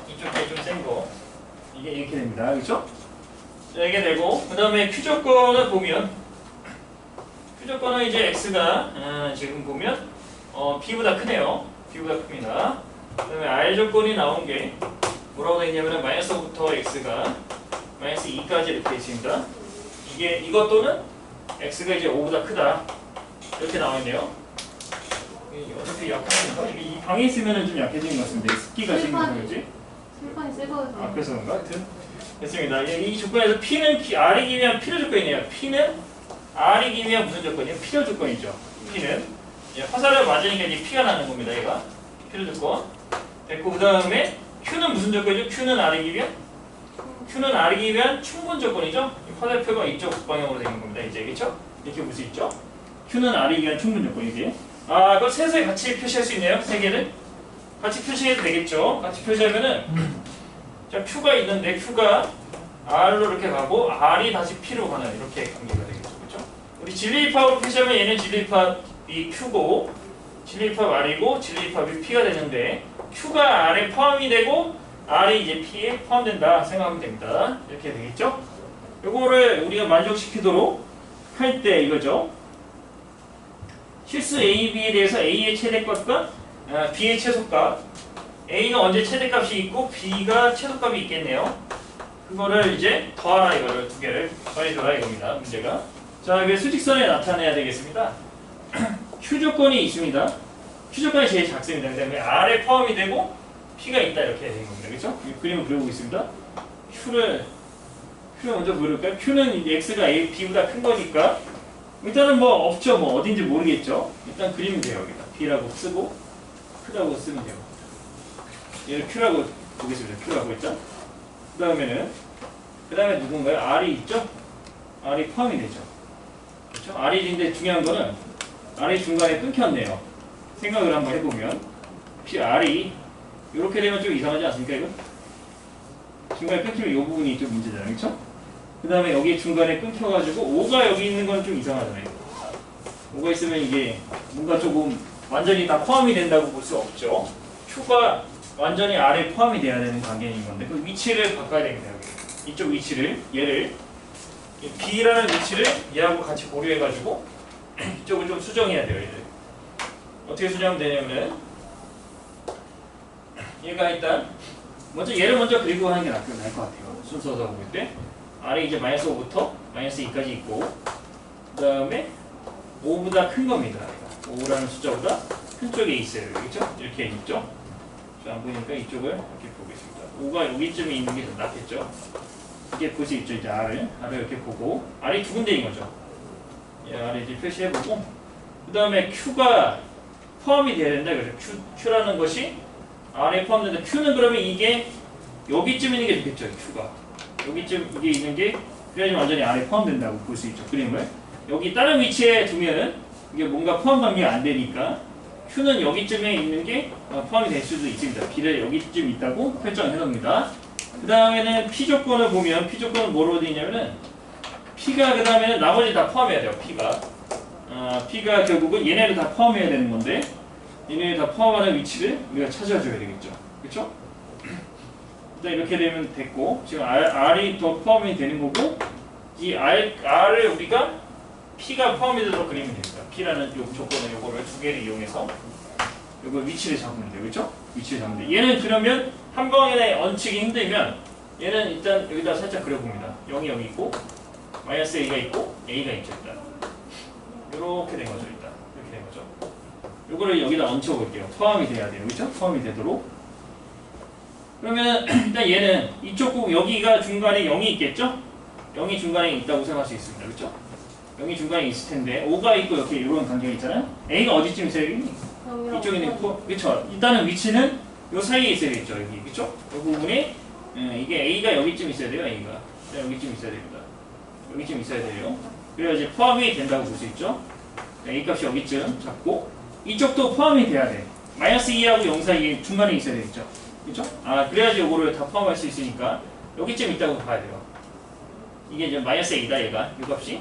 이쪽이 좀 센 거. 이게 이렇게 됩니다. 그렇죠? 이렇게 되고, 그 다음에 Q조건을 보면, Q조건은 이제 X가 지금 보면 B보다 크네요. B보다 큽니다. 그 다음에 R조건이 나온 게 뭐라고 되어 있냐면 마이너스 5부터 X가 마이너스 2까지 이렇게 있습니다. 이것 또는 X가 이제 5보다 크다 이렇게 나와 있네요. 어차피 약한가? 이 방에 있으면 좀 약해지는 것 같습니다. 습기가 생겨서 그렇지? 술판이 새거여서. 그래서 그런가? 하여튼 됐습니다. 이 조건에서 P는 R이 기면 필요 조건이네요. P는 R이 기면 무슨 조건이에요? 필요 조건이죠. P는 화살을 맞으니까 이제 P가 나는 겁니다. 얘가 필요 조건 됐고, 그 다음에 Q는 무슨 조건이죠? Q는 R이 기면 Q는 R이 기면 충분 조건이죠. 화살표가 이쪽 방향으로 되는 겁니다. 이제 그렇죠? 이렇게 볼 수 있죠. Q는 R이 기면 충분 조건이지. 그걸 세수에 같이 표시할 수 있네요. 세 개를 같이 표시해도 되겠죠. 같이 표시하면은 자, Q가 있는데 Q가 R로 이렇게 가고 R이 다시 P로 가는 이렇게 관계가 되겠죠. 그렇죠? 우리 진리입합으로 표시하면 얘는 진리입합이 Q고 진리입합 R이고 진리입합이 P가 되는데, Q가 R에 포함이 되고 R이 이제 P에 포함된다 생각하면 됩니다. 이렇게 되겠죠? 요거를 우리가 만족시키도록 할 때 이거죠. 실수 A, B에 대해서 A의 최대값과 B의 최소값, A가 언제 최대값이 있고 B가 최소값이 있겠네요. 그거를 이제 더하라, 이거를 두 개를 더해줘라 이겁니다. 문제가. 자, 이게 수직선에 나타내야 되겠습니다. Q 조건이 있습니다. Q 조건이 제일 작습니다. 그 다음에 R에 포함이 되고 P가 있다 이렇게 된 겁니다. 그렇죠? 이 그림을 그려보겠습니다. Q를 먼저 그릴까요? Q는 X가 A, B보다 큰 거니까 일단은 뭐 없죠. 뭐 어딘지 모르겠죠. 일단 그리면 돼요. 여기다 B라고 쓰고 크다고 쓰면 돼요. 얘를 Q라고 보겠습니다. Q라고 했죠. 그 다음에 누군가요? R이 있죠? R이 포함이 되죠. 그렇죠? R이 있는데 중요한 거는 R이 중간에 끊겼네요. 생각을 한번 해보면 R이 이렇게 되면 좀 이상하지 않습니까? 이거? 중간에 끊기면 이 부분이 좀 문제잖아요. 그렇죠? 그 다음에 여기 중간에 끊겨가지고 5가 여기 있는 건 좀 이상하잖아요. 5가 있으면 이게 뭔가 조금 완전히 다 포함이 된다고 볼 수 없죠. Q가 완전히 R에 포함이 돼야 되는 관계인 건데 그 위치를 바꿔야 됩니다. 여기. 이쪽 위치를, 얘를 B라는 위치를 얘하고 같이 고려해가지고 이쪽을 좀 수정해야 돼요. 얘를. 어떻게 수정하면 되냐면 얘가 일단 먼저 얘를 먼저 그리고 하는 게 나을 것 같아요. 순서적으로 볼 때 R이 이제 마이너스 5부터 마이너스 2까지 있고, 그 다음에 5보다 큰 겁니다. 5라는 숫자보다 큰 쪽에 있어요. 그렇죠? 이렇게 있죠? 안 보이니까 이쪽을 이렇게 보겠습니다. 5가 여기쯤에 있는 게 더 낫겠죠? 이게 볼 수 있죠? 이제 R을 이렇게 보고, R이 두 군데인 거죠. R을 이제 표시해보고, 그 다음에 Q가 포함이 돼야 된다. 그래서 Q라는 것이 R에 포함된다. Q는 그러면 이게 여기쯤 있는 게 좋겠죠? Q가. 여기쯤 이게 있는 게 그래야지 완전히 안에 포함된다고 볼 수 있죠. 그림을 여기 다른 위치에 두면은 이게 뭔가 포함 관계가 안 되니까 Q는 여기쯤에 있는 게 포함이 될 수도 있습니다. B를 여기쯤 있다고 설정해 놓습니다. 그 다음에는 P 조건을 보면 P 조건은 뭐로 되어 있냐면은 P가 그 다음에는 나머지 다 포함해야 돼요. P가 결국은 얘네를 다 포함해야 되는 건데 얘네를 다 포함하는 위치를 우리가 찾아줘야 되겠죠. 그렇죠? 일단 이렇게 되면 됐고 지금 R이 더 포함이 되는 거고 이 R을 우리가 P가 포함이 되도록 그리면 됩니다. P라는 요 조건을 요거를 두 개를 이용해서 요거 위치를 잡으면 돼요. 그렇죠? 위치를 잡으면 돼요. 얘는 그러면 한 번에 얹히기 힘들면 얘는 일단 여기다 살짝 그려봅니다. 0이 여기 있고 마이너스 A가 있고 A가 있죠. 일단 이렇게 된 거죠. 일단 이렇게 된 거죠. 요거를 여기다 얹혀 볼게요. 포함이 돼야 돼요. 그렇죠? 포함이 되도록. 그러면 일단 얘는 이쪽 꼭 여기가 중간에 0이 있겠죠? 0이 중간에 있다고 생각할 수 있습니다. 그렇죠? 0이 중간에 있을 텐데 5가 있고 이렇게 이런 관계가 있잖아요. A가 어디쯤 있어야 되겠니? 이쪽에 있고 그렇죠? 일단은 위치는 요 사이에 있어야 되겠죠. 여기 그렇죠? 이 부분이 이게 A가 여기쯤 있어야 돼요. A가 여기쯤 있어야 됩니다. 여기쯤 있어야 돼요. 그래야지 포함이 된다고 볼 수 있죠. A 값이 여기쯤 잡고 이쪽도 포함이 돼야 돼. 마이너스 2하고 0 사이에 중간에 있어야 되겠죠. 그렇죠? 그래야지 요거를 다 포함할 수 있으니까 여기쯤 있다고 봐야 돼요. 이게 이제 마이너스 A다 얘가 이 값이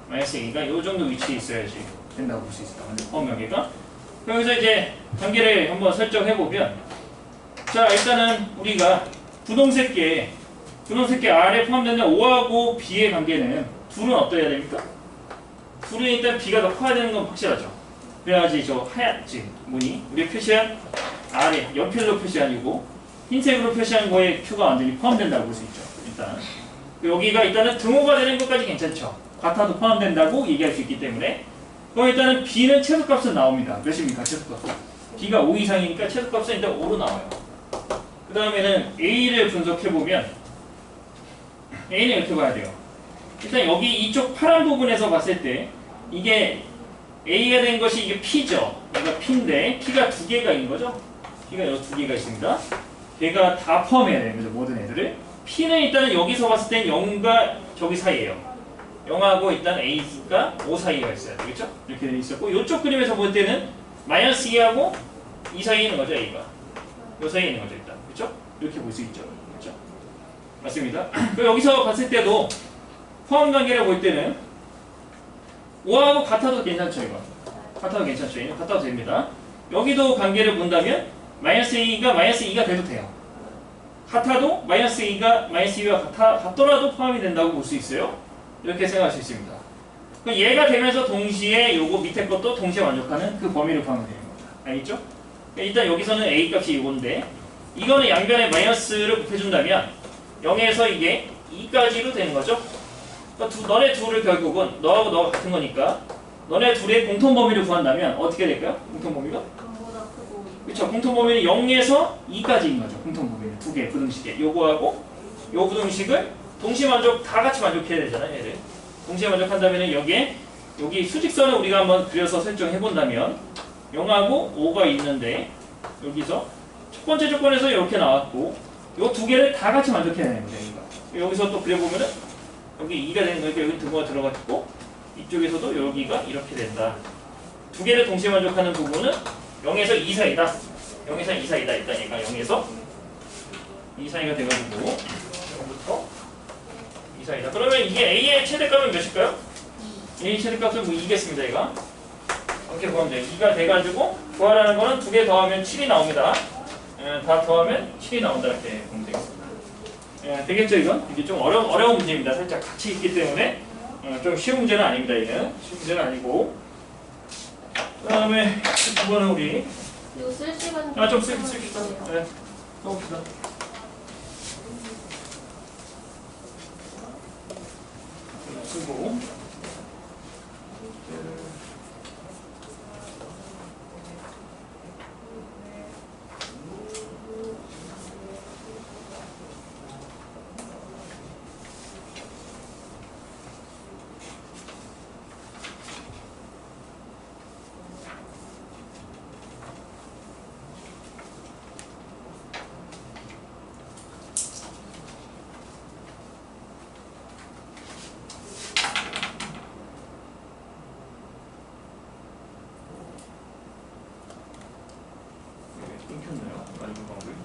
마이너스 A가 요 정도 위치에 있어야지 된다고 볼 수 있습니다. 근데 포함 관계가 그래서 이제 관계를 한번 설정해 보면 자 일단은 우리가 분홍색계 R에 포함되는 O하고 B의 관계는 둘은 어떠해야 됩니까? 둘은 일단 B가 더 커야 되는 건 확실하죠. 그래야지 저 하얗지 무늬 우리 표시한 R에 연필로 표시 아니고 흰색으로 표시한 거에 Q가 완전히 포함된다고 볼 수 있죠. 일단 여기가 일단은 등호가 되는 것까지 괜찮죠. 같아도 포함된다고 얘기할 수 있기 때문에 그럼 일단은 B는 최소값은 나옵니다. 몇입니까? 최소값 B가 5 이상이니까 최소값은 일단 5로 나와요. 그 다음에는 A를 분석해보면 A는 이렇게 봐야 돼요. 일단 여기 이쪽 파란 부분에서 봤을 때 이게 A가 된 것이 이게 P죠. 얘가 P인데 P가 두 개가 있는 거죠. P가 여기 두 개가 있습니다. 걔가 다 포함해야 되는 거죠. 모든 애들을. P는 일단은 여기서 봤을 땐 0과 저기 사이에요. 0하고 일단 A가 5 사이가 있어야 되겠죠? 이렇게 돼 있었고 이쪽 그림에서 볼 때는 마이너스 2하고 2 사이에 있는 거죠. A가. 요 사이에 있는 거죠. 일단. 그렇죠? 이렇게 볼 수 있죠. 그렇죠? 맞습니다. 그리고 여기서 봤을 때도 포함 관계를 볼 때는 5하고 같아도 괜찮죠. 이거. 같아도 괜찮죠. 얘는 같아도 됩니다. 여기도 관계를 본다면 마이너스 2가 마이너스 2가 돼도 돼요. 같아도 마이너스 2가 마이너스 2와 같더라도 포함이 된다고 볼 수 있어요. 이렇게 생각할 수 있습니다. 그럼 얘가 되면서 동시에 요거 밑에 것도 동시에 만족하는 그 범위를 구하면 되는 겁니다. 알겠죠? 일단 여기서는 A 값이 이건데 이거는 양변에 마이너스를 곱해준다면 0에서 이게 2까지로 되는 거죠. 그러니까 너네 둘을 결국은 너하고 너가 같은 거니까 너네 둘의 공통 범위를 구한다면 어떻게 될까요? 공통 범위가? 그렇죠. 공통 범위는 0에서 2까지인 거죠. 공통 범위는 두 개 부등식에 요거하고 요 부등식을 동시 만족 다 같이 만족해야 되잖아요. 얘를 동시에 만족한다면 여기에 여기 수직선을 우리가 한번 그려서 설정해 본다면 0하고 5가 있는데 여기서 첫 번째 조건에서 이렇게 나왔고 요 두 개를 다 같이 만족해야 되는 거죠. 여기서 또 그려보면은 여기 2가 되는 거니까 여기 등호가 들어갔고 이쪽에서도 여기가 이렇게 된다. 두 개를 동시에 만족하는 부분은 0에서 2 사이다. 0에서 2 사이다. 일단 얘가 0에서 2 사이가 돼가지고 0부터 2 사이다. 그러면 이게 A의 최대값은 몇일까요? A 최대값은 뭐 2겠습니다. 얘가 이렇게 구하면 돼요. 2가 돼가지고 구하라는 거는 두 개 더하면 7이 나옵니다. 다 더하면 7이 나온다. 이렇게 보면 되겠습니다. 되겠죠 이건? 이게 좀 어려운 문제입니다. 살짝 같이 있기 때문에 좀 쉬운 문제는 아닙니다. 얘는 쉬운 문제는 아니고 그 다음에 이거는 우리 이거 쓸 시간 좀 씁시다. 네, 써봅시다. 쓰고 끊겼나요? 라이브 방송이?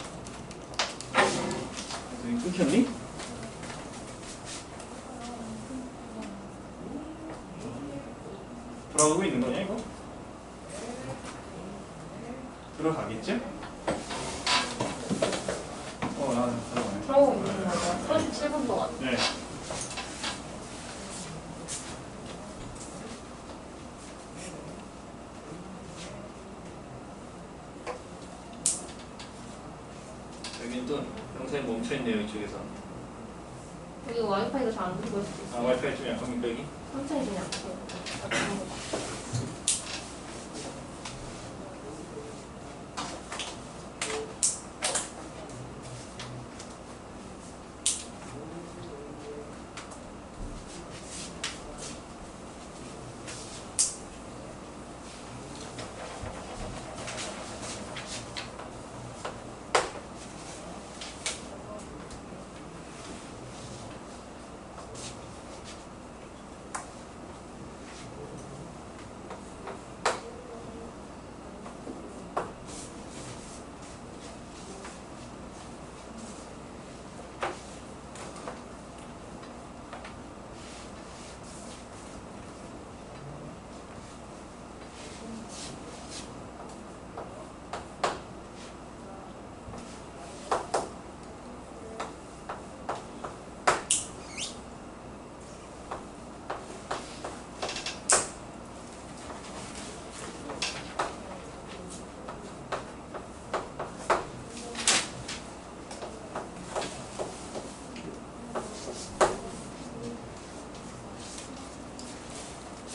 방송이 끊겼니? 돌아가고 있는 거냐 이거? 들어가겠지? 들어가네. 그러고 있는 거죠. 37분 동안. 네. 여긴 또 영상이 멈춰있네요 이쪽에서. 여기 와이파이가 잘 안 들고 있을 수 있어요. 아 와이파이 좀 약합니까 여기? 천천히 좀 약해요.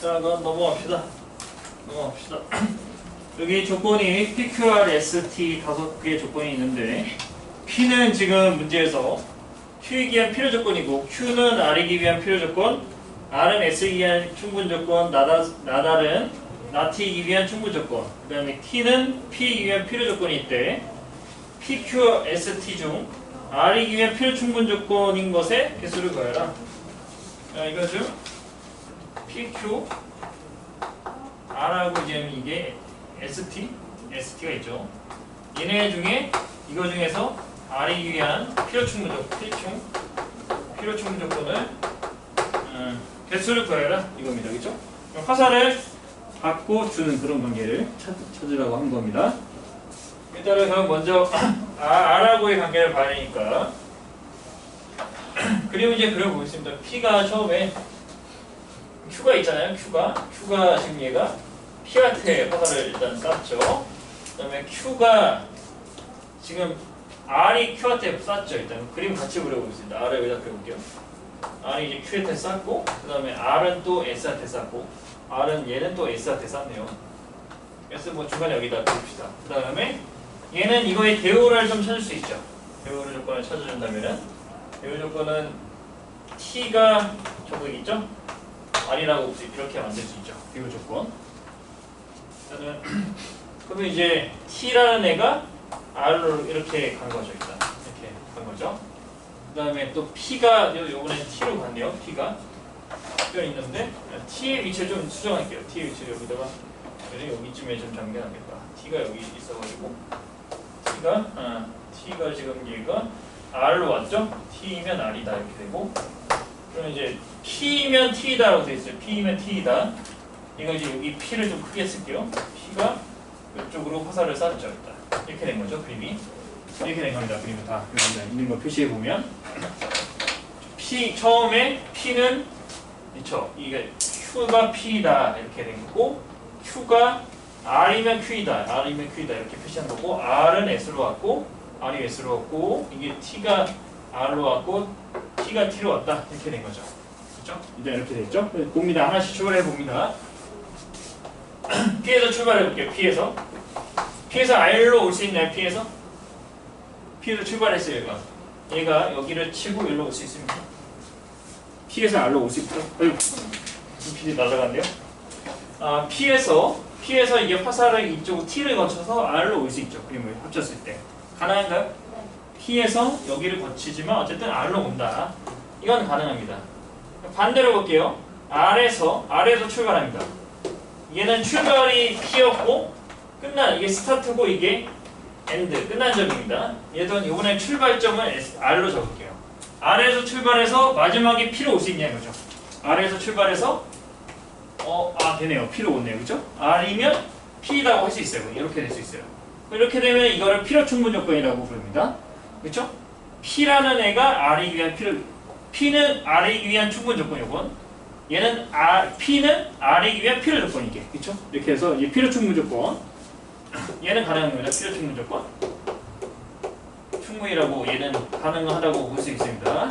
자, 그럼 넘어갑시다. 여기 조건이 PQRST 5개의 조건이 있는데 P는 지금 문제에서 Q이기 위한 필요 조건이고 Q는 R이기 위한 필요 조건, R은 S이기 위한 충분 조건, 나달은 나티이기 위한 충분 조건, 그 다음에 T는 P이기 위한 필요 조건이 있대. PQST 중 R이기 위한 필요 충분 조건인 것에 개수를 구해라. 자, 이거 중 PQ R하고 이게 ST가 있죠. 얘네 중에 이거 중에서 R이기 위한 필요 충분 조건을 개수를 구해라 이겁니다. 그렇죠? 화살을 받고 주는 그런 관계를 찾으라고 한 겁니다. 일단은 그럼 먼저 R하고의 관계를 봐야 하니까 그리고 이제 그려보겠습니다. P가 처음에 Q가 있잖아요. Q가 지금 얘가 P한테 화살을 일단 쐈죠. 그 다음에 Q가 지금 R이 Q한테 쐈죠. 일단 그림 같이 그려보겠습니다. R을 여기다 그려볼게요. R이 이제 Q한테 쐈고, 그 다음에 R은 또 S한테 쐈고, 얘는 또 S한테 쐈네요. S 뭐 중간에 여기다 그립시다. 그 다음에 얘는 이거의 대우를 좀 찾을 수 있죠. 대우를 조건을 찾아준다면은 대우 조건은 T가 저기 있죠. R이라고 이렇게 만들 수 있죠. 대우 조건. 그러면 이제 T라는 애가 R로 이렇게 간 거죠. 일단 이렇게 간 거죠. 그 다음에 또 P가 요번에 T로 갔네요. P가 있는데 T의 위치를 좀 수정할게요. T의 위치를 여기다가 여기쯤에 좀 잠겨놔야겠다. T가 여기 있어가지고 T가 지금 얘가 R로 왔죠? T이면 R이다 이렇게 되고, 그러면 이제 P면 T다라고 되어 있어요. P면 T이다. 이거 이제 여기 P를 좀 크게 쓸게요. P가 이쪽으로 화살을 쐈죠. 일단 이렇게 된 거죠. 그림이 이렇게 된 겁니다. 그림은 다 여기 있는 거 표시해 보면 처음에 P는 있죠. 이게 Q가 P다 이렇게 된 거고, Q가 R이면 Q이다 이렇게 표시한 거고, R은 S로 왔고, R이 S로 왔고, 이게 T가 R로 왔고, T가 T로 왔다 이렇게 된 거죠. 그렇죠? 이제 이렇게 됐죠? 봅니다. 하나씩 출발해 봅니다. P에서 출발해 볼게요. P에서 R로 올 수 있나요? P에서 출발했어요. 얘가 여기를 치고 여기로 올 수 있습니다. P에서 R로 올 수 있죠? 어휴, PD 날아갔네요. P에서 이게 화살을 이쪽 T를 거쳐서 R로 올 수 있죠. 그림을 합쳤을 때 가능한가요? P에서 여기를 거치지만 어쨌든 R로 온다. 이건 가능합니다. 반대로 볼게요. R에서 출발합니다. 얘는 출발이 P였고 이게 스타트고 이게 end 끝난 점입니다. 얘도 이번에 출발점은 R로 적을게요. R에서 출발해서 마지막에 P로 올 수 있냐 이거죠. R에서 출발해서 되네요. P로 오네요. 그죠? R이면 P라고 할 수 있어요. 이렇게 될 수 있어요. 이렇게 되면 이거를 필요 충분 조건이라고 부릅니다. 그렇죠? P라는 애가 R이기 위한 P는 R이기 위한 충분 조건 요건. 얘는 P는 R이기 위한 필요 조건이게. 그렇죠? 이렇게 해서 이 필요 충분 조건. 얘는 가능한 겁니다. 필요 충분 조건. 충분이라고 얘는 가능하다고 볼 수 있습니다.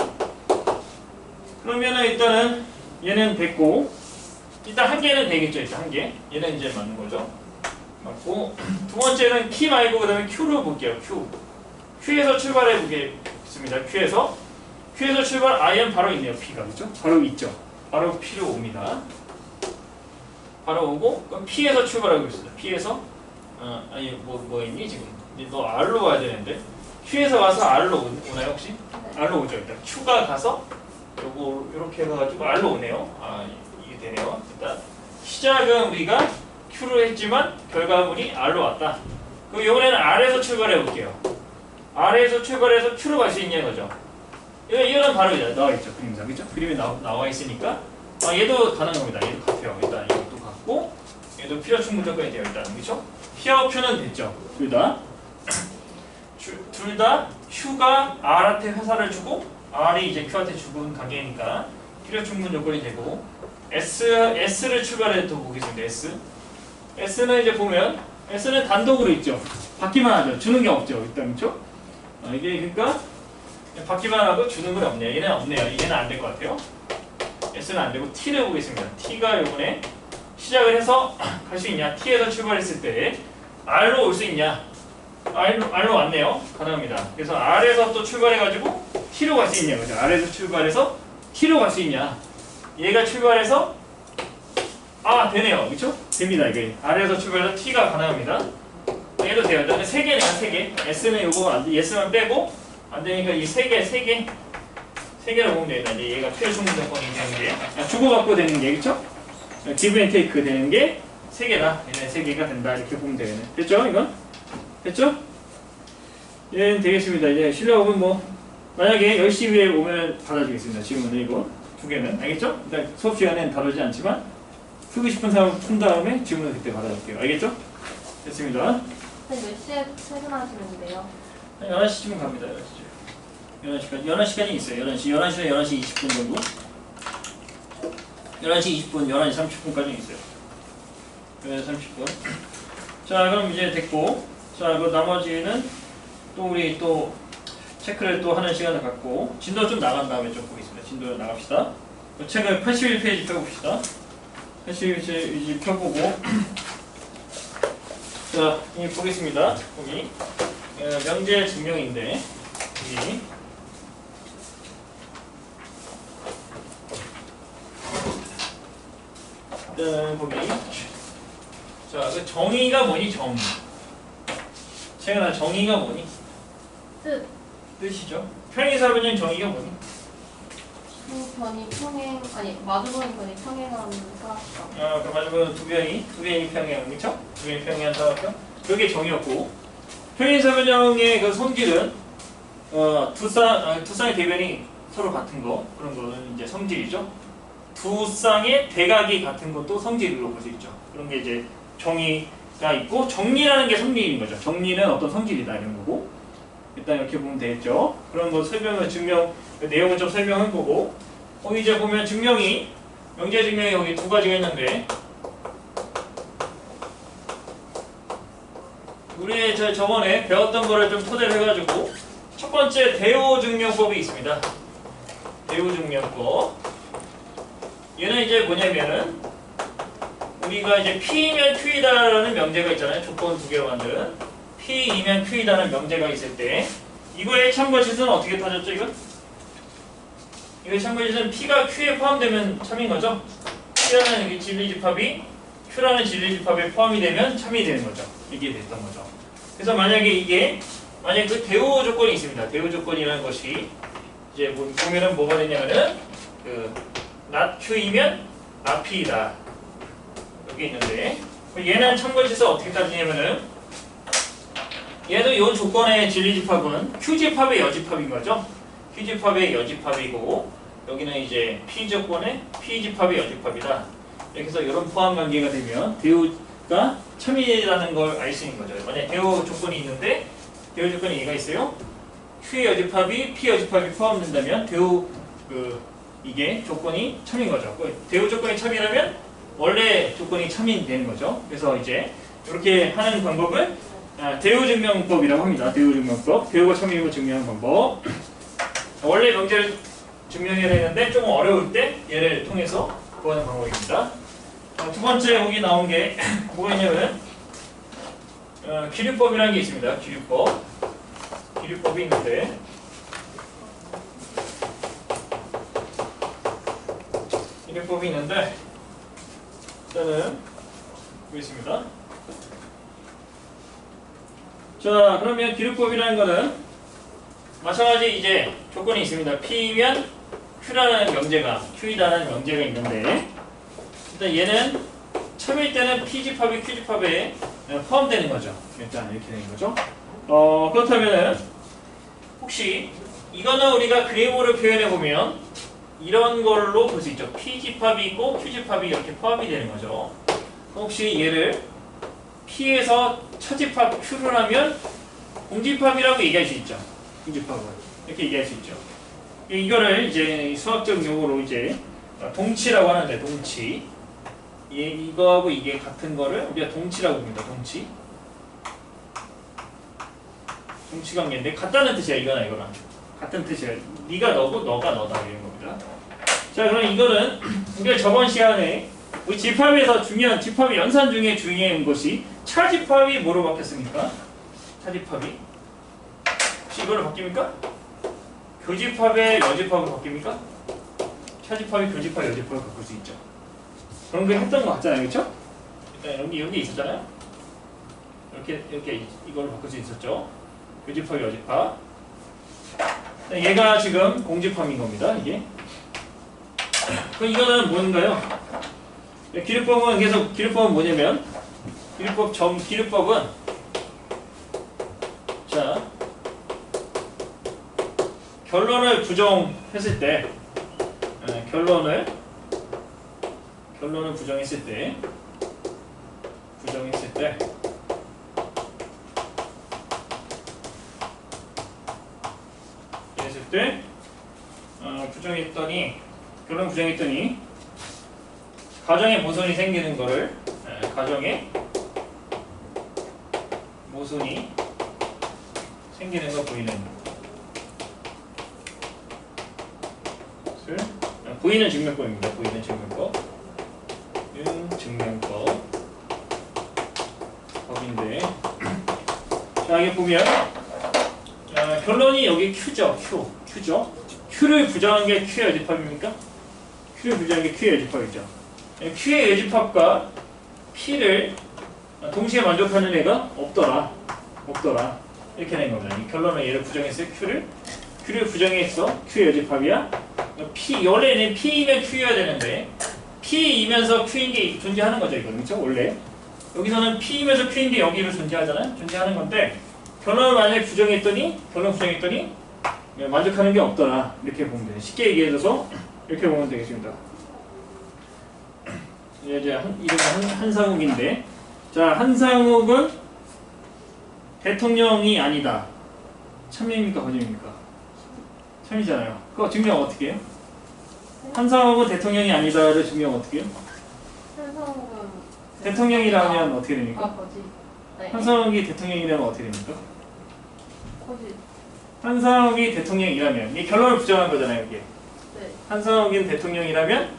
그러면은 일단은 얘는 됐고 일단 한 개는 되겠죠. 일단 한 개. 얘는 이제 맞는 거죠. 맞고 두 번째는 P 말고 그다음에 Q로 볼게요. Q에서 출발해 보겠습니다. Q에서 출발 I는 바로 있네요. P가 그렇죠? 바로 있죠. 바로 P로 옵니다. 바로 오고 그럼 P에서 출발하고 있습니다. P에서 뭐 있니 지금? 너 R로 와야 되는데 Q에서 와서 R로 오나요 혹시? R로 오죠. 일단 Q가 가서 요거 이렇게 해가지고 R로 오네요. 이게 되네요. 일단 시작은 우리가 Q로 했지만 결과물이 R로 왔다. 그럼 이번에는 R에서 출발해 볼게요. R에서 출발해서 Q로 갈 수 있냐 거죠. 이거는 바로 나와 있죠. 그림상 그죠? 그림에 나와 있으니까 얘도 가능합니다. 얘도 같아요. 일단 이것도 같고 얘도 필요 충분 조건이 되어 있다. 그렇죠? P하고 Q는 됐죠. 둘 다 Q가 R한테 회사를 주고 R이 이제 Q한테 주는 관계니까 필요 충분 조건이 되고 S를 출발해 또 보겠습니다. S는 이제 보면 S는 단독으로 있죠. 받기만 하죠. 주는 게 없죠. 일단 그렇죠? 이게 그러니까 받기만 하고 주는 건 없네요. 얘는 없네요. 얘는 안 될 것 같아요. S는 안 되고 T를 보겠습니다. T가 요번에 시작을 해서 갈 수 있냐? T에서 출발했을 때 R로 올 수 있냐? R로 왔네요. 가능합니다. 그래서 R에서 또 출발해가지고 T로 갈 수 있냐? 그죠? R에서 출발해서 T로 갈 수 있냐? 얘가 출발해서 되네요. 그렇죠? 됩니다. 이게 R에서 출발해서 T가 가능합니다. 얘도 돼요. 일단 3개네요. 3개. S는 요거 안 돼. S만 빼고 안 되니까 이 3개로 보면 됩니다. 이제 얘가 필요 충분 조건이 되는 게 주고받고 되는 게 그렇죠? give and take 되는 게 3개다. 얘는 3개가 된다. 이렇게 보면 되겠네. 됐죠? 이건? 됐죠? 얘는 되겠습니다. 이제 실력은 뭐 만약에 10시에 오면 받아주겠습니다. 지금은 이거 2개는 알겠죠? 일단 수업 시간에는 다루지 않지만 풀고 싶은 사람 푼 다음에 지금은 그때 받아줄게요. 알겠죠? 됐습니다. 몇 시에 퇴근하시는데요? 11시쯤 갑니다. 11시까지. 11시까지 있어요. 11시 20분 정도. 11시 20분, 11시 30분까지 있어요. 11시 30분. 자, 그럼 이제 됐고. 자, 그 나머지는 또 우리 또 체크를 또 하는 시간을 갖고 진도 좀 나간 다음에 좀 보겠습니다. 진도 나갑시다. 책을 81페이지 펴봅시다. 81페이지 펴보고 자, 이 보겠습니다. 여기 명제 증명인데 여기 거기 자, 그 정의가 뭐니? 정의. 최근에 정의가 뭐니? 뜻이죠. 평행사변형 정의가 뭐니? 변이 평행 마주보는 변이 평행하는 사각형. 그 마주보는 두 변이 평행, 그렇죠? 두 변이 평행한 사각형. 그게 정의였고 평행사변형의 그 성질은 두 쌍의 대변이 서로 같은 거 그런 거는 이제 성질이죠. 두 쌍의 대각이 같은 것도 성질로 볼 수 있죠. 그런 게 이제 정의가 있고 정리라는 게 성질인 거죠. 정리는 어떤 성질이다 이런 거고 일단 이렇게 보면 되겠죠. 그런 거 증명 내용을 좀 설명한 거고 거기 이제 보면 명제 증명이 여기 두 가지가 있는데 우리 저번에 배웠던 거를 좀 토대로 해가지고 첫 번째 대오 증명법이 있습니다. 대오 증명법. 얘는 이제 뭐냐면은 우리가 이제 P이면 Q이다라는 명제가 있잖아요. 조건 두 개로 만든 P이면 Q이다라는 명제가 있을 때 이거의 참고짓은 어떻게 따졌죠? 이거의 참고짓은 P가 Q에 포함되면 참인 거죠. P라는 진리집합이 Q라는 진리집합에 포함이 되면 참이 되는 거죠. 이게 됐던 거죠. 그래서 만약에 그 대오 조건이 있습니다. 대오 조건이라는 것이 이제 보면은 뭐가 되냐면은 not Q이면 not P이다. 여기 있는데 얘는 참고짓을 어떻게 따지냐면은 얘도 이 조건의 진리집합은 Q집합의 여집합인 거죠. Q집합의 여집합이고 여기는 이제 P조건의 P집합의 여집합이다. 이렇게 해서 이런 포함 관계가 되면 대우가 첨이라는 걸 알 수 있는 거죠. 만약에 대우 조건이 있는데 대우 조건이 얘가 있어요. Q의 여집합이 P 여집합이 포함된다면 대우 이게 조건이 첨인 거죠. 대우 조건이 첨이라면 원래 조건이 첨이 되는 거죠. 그래서 이제 이렇게 하는 방법을 대우 증명법이라고 합니다. 대우 증명법. 대우가 첨인 걸 증명하는 방법. 원래 명제를 증명해야 되는데 조금 어려울 때 얘를 통해서 구하는 방법입니다. 두 번째 여기 나온 게 뭐가 있냐면 기류법이라는 게 있습니다. 기류법. 기류법이 있는데 기류법이 있는데 일단은 보겠습니다. 자, 그러면 기류법이라는 거는 마찬가지 이제 조건이 있습니다. P면 Q라는 명제가 Q이다라는 명제가 있는데 일단 얘는 첨일 때는 P집합이 Q집합에 포함되는 거죠. 일단 이렇게 되는 거죠. 그렇다면은 혹시 이거는 우리가 그림으로 표현해 보면 이런 걸로 볼 수 있죠. P집합이 있고 Q집합이 이렇게 포함이 되는 거죠. 혹시 얘를 P에서 처집합 Q를 하면 공집합이라고 얘기할 수 있죠. 공집합을 이렇게 얘기할 수 있죠. 이거를 이제 수학적 용어로 이제 동치라고 하는데 동치. 이거하고 이게 같은 거를 우리가 동치라고 봅니다. 동치. 동치 관계인데 같다는 뜻이야. 이거나 이거나 같은 뜻이야. 네가 너고 너가 너다 이런 겁니다. 자, 그럼 이거는 우리가 저번 시간에 우리 집합에서 중요한 집합의 연산 중에 중요한 것이 차집합이 뭐로 바뀌었습니까? 차집합이 혹시 이걸로 바뀝니까? 교집합의 여집합으로 바뀝니까? 차집합이 교집합 여집합으로 바꿀 수 있죠. 그런 거 했던 거 같잖아요, 그렇죠? 일단 여기 있었잖아요. 이렇게 이걸로 바꿀 수 있었죠. 교집합 여집합. 얘가 지금 공집합인 겁니다. 이게. 그럼 이거는 뭔가요? 기류법은 계속 기류법은 뭐냐면 기류법은 자 결론을 부정했을 때 결론을 부정했을 때 결론 부정했더니 가정에 모순이 생기는 거를 가정에 모순이 생기는 거 보이는 것을 보이는 증명법입니다. 보이는 증명법. 증명법 법인데 자, 여기 보면 결론이 여기 Q죠. Q죠. Q를 부정한 게 Q의 여집합입니까? Q를 부정한 게 Q의 여집합이죠. Q의 여집합과 P를 동시에 만족하는 애가 없더라. 이렇게 된 겁니다. 이 결론은 얘를 부정했어요. Q를 부정했어. Q의 여집합이야. P, 원래는 P이면 Q여야 되는데 P이면서 Q인 게 존재하는 거죠. 이거 그렇죠? 원래 여기서는 P이면서 Q인 게 여기로 존재하잖아요. 존재하는 건데 결론을 만약에 부정했더니 만족하는 게 없더라. 이렇게 보면 돼요. 쉽게 얘기해줘서 이렇게 보면 되겠습니다. 이제 이름은 한상욱인데 자, 한상욱은 대통령이 아니다. 참여입니까? 거짓입니까? 참이잖아요. 그거 증명 어떻게 해요? 한상욱은 대통령이 아니다를 증명 어떻게 해요? 한상욱은 대통령이라면 어떻게 됩니까? 거짓. 네. 한상욱이 대통령이라면 어떻게 됩니까? 거짓. 한상욱이 대통령이라면 이 결론을 부정한 거잖아요. 이게 네. 한상욱이 대통령이라면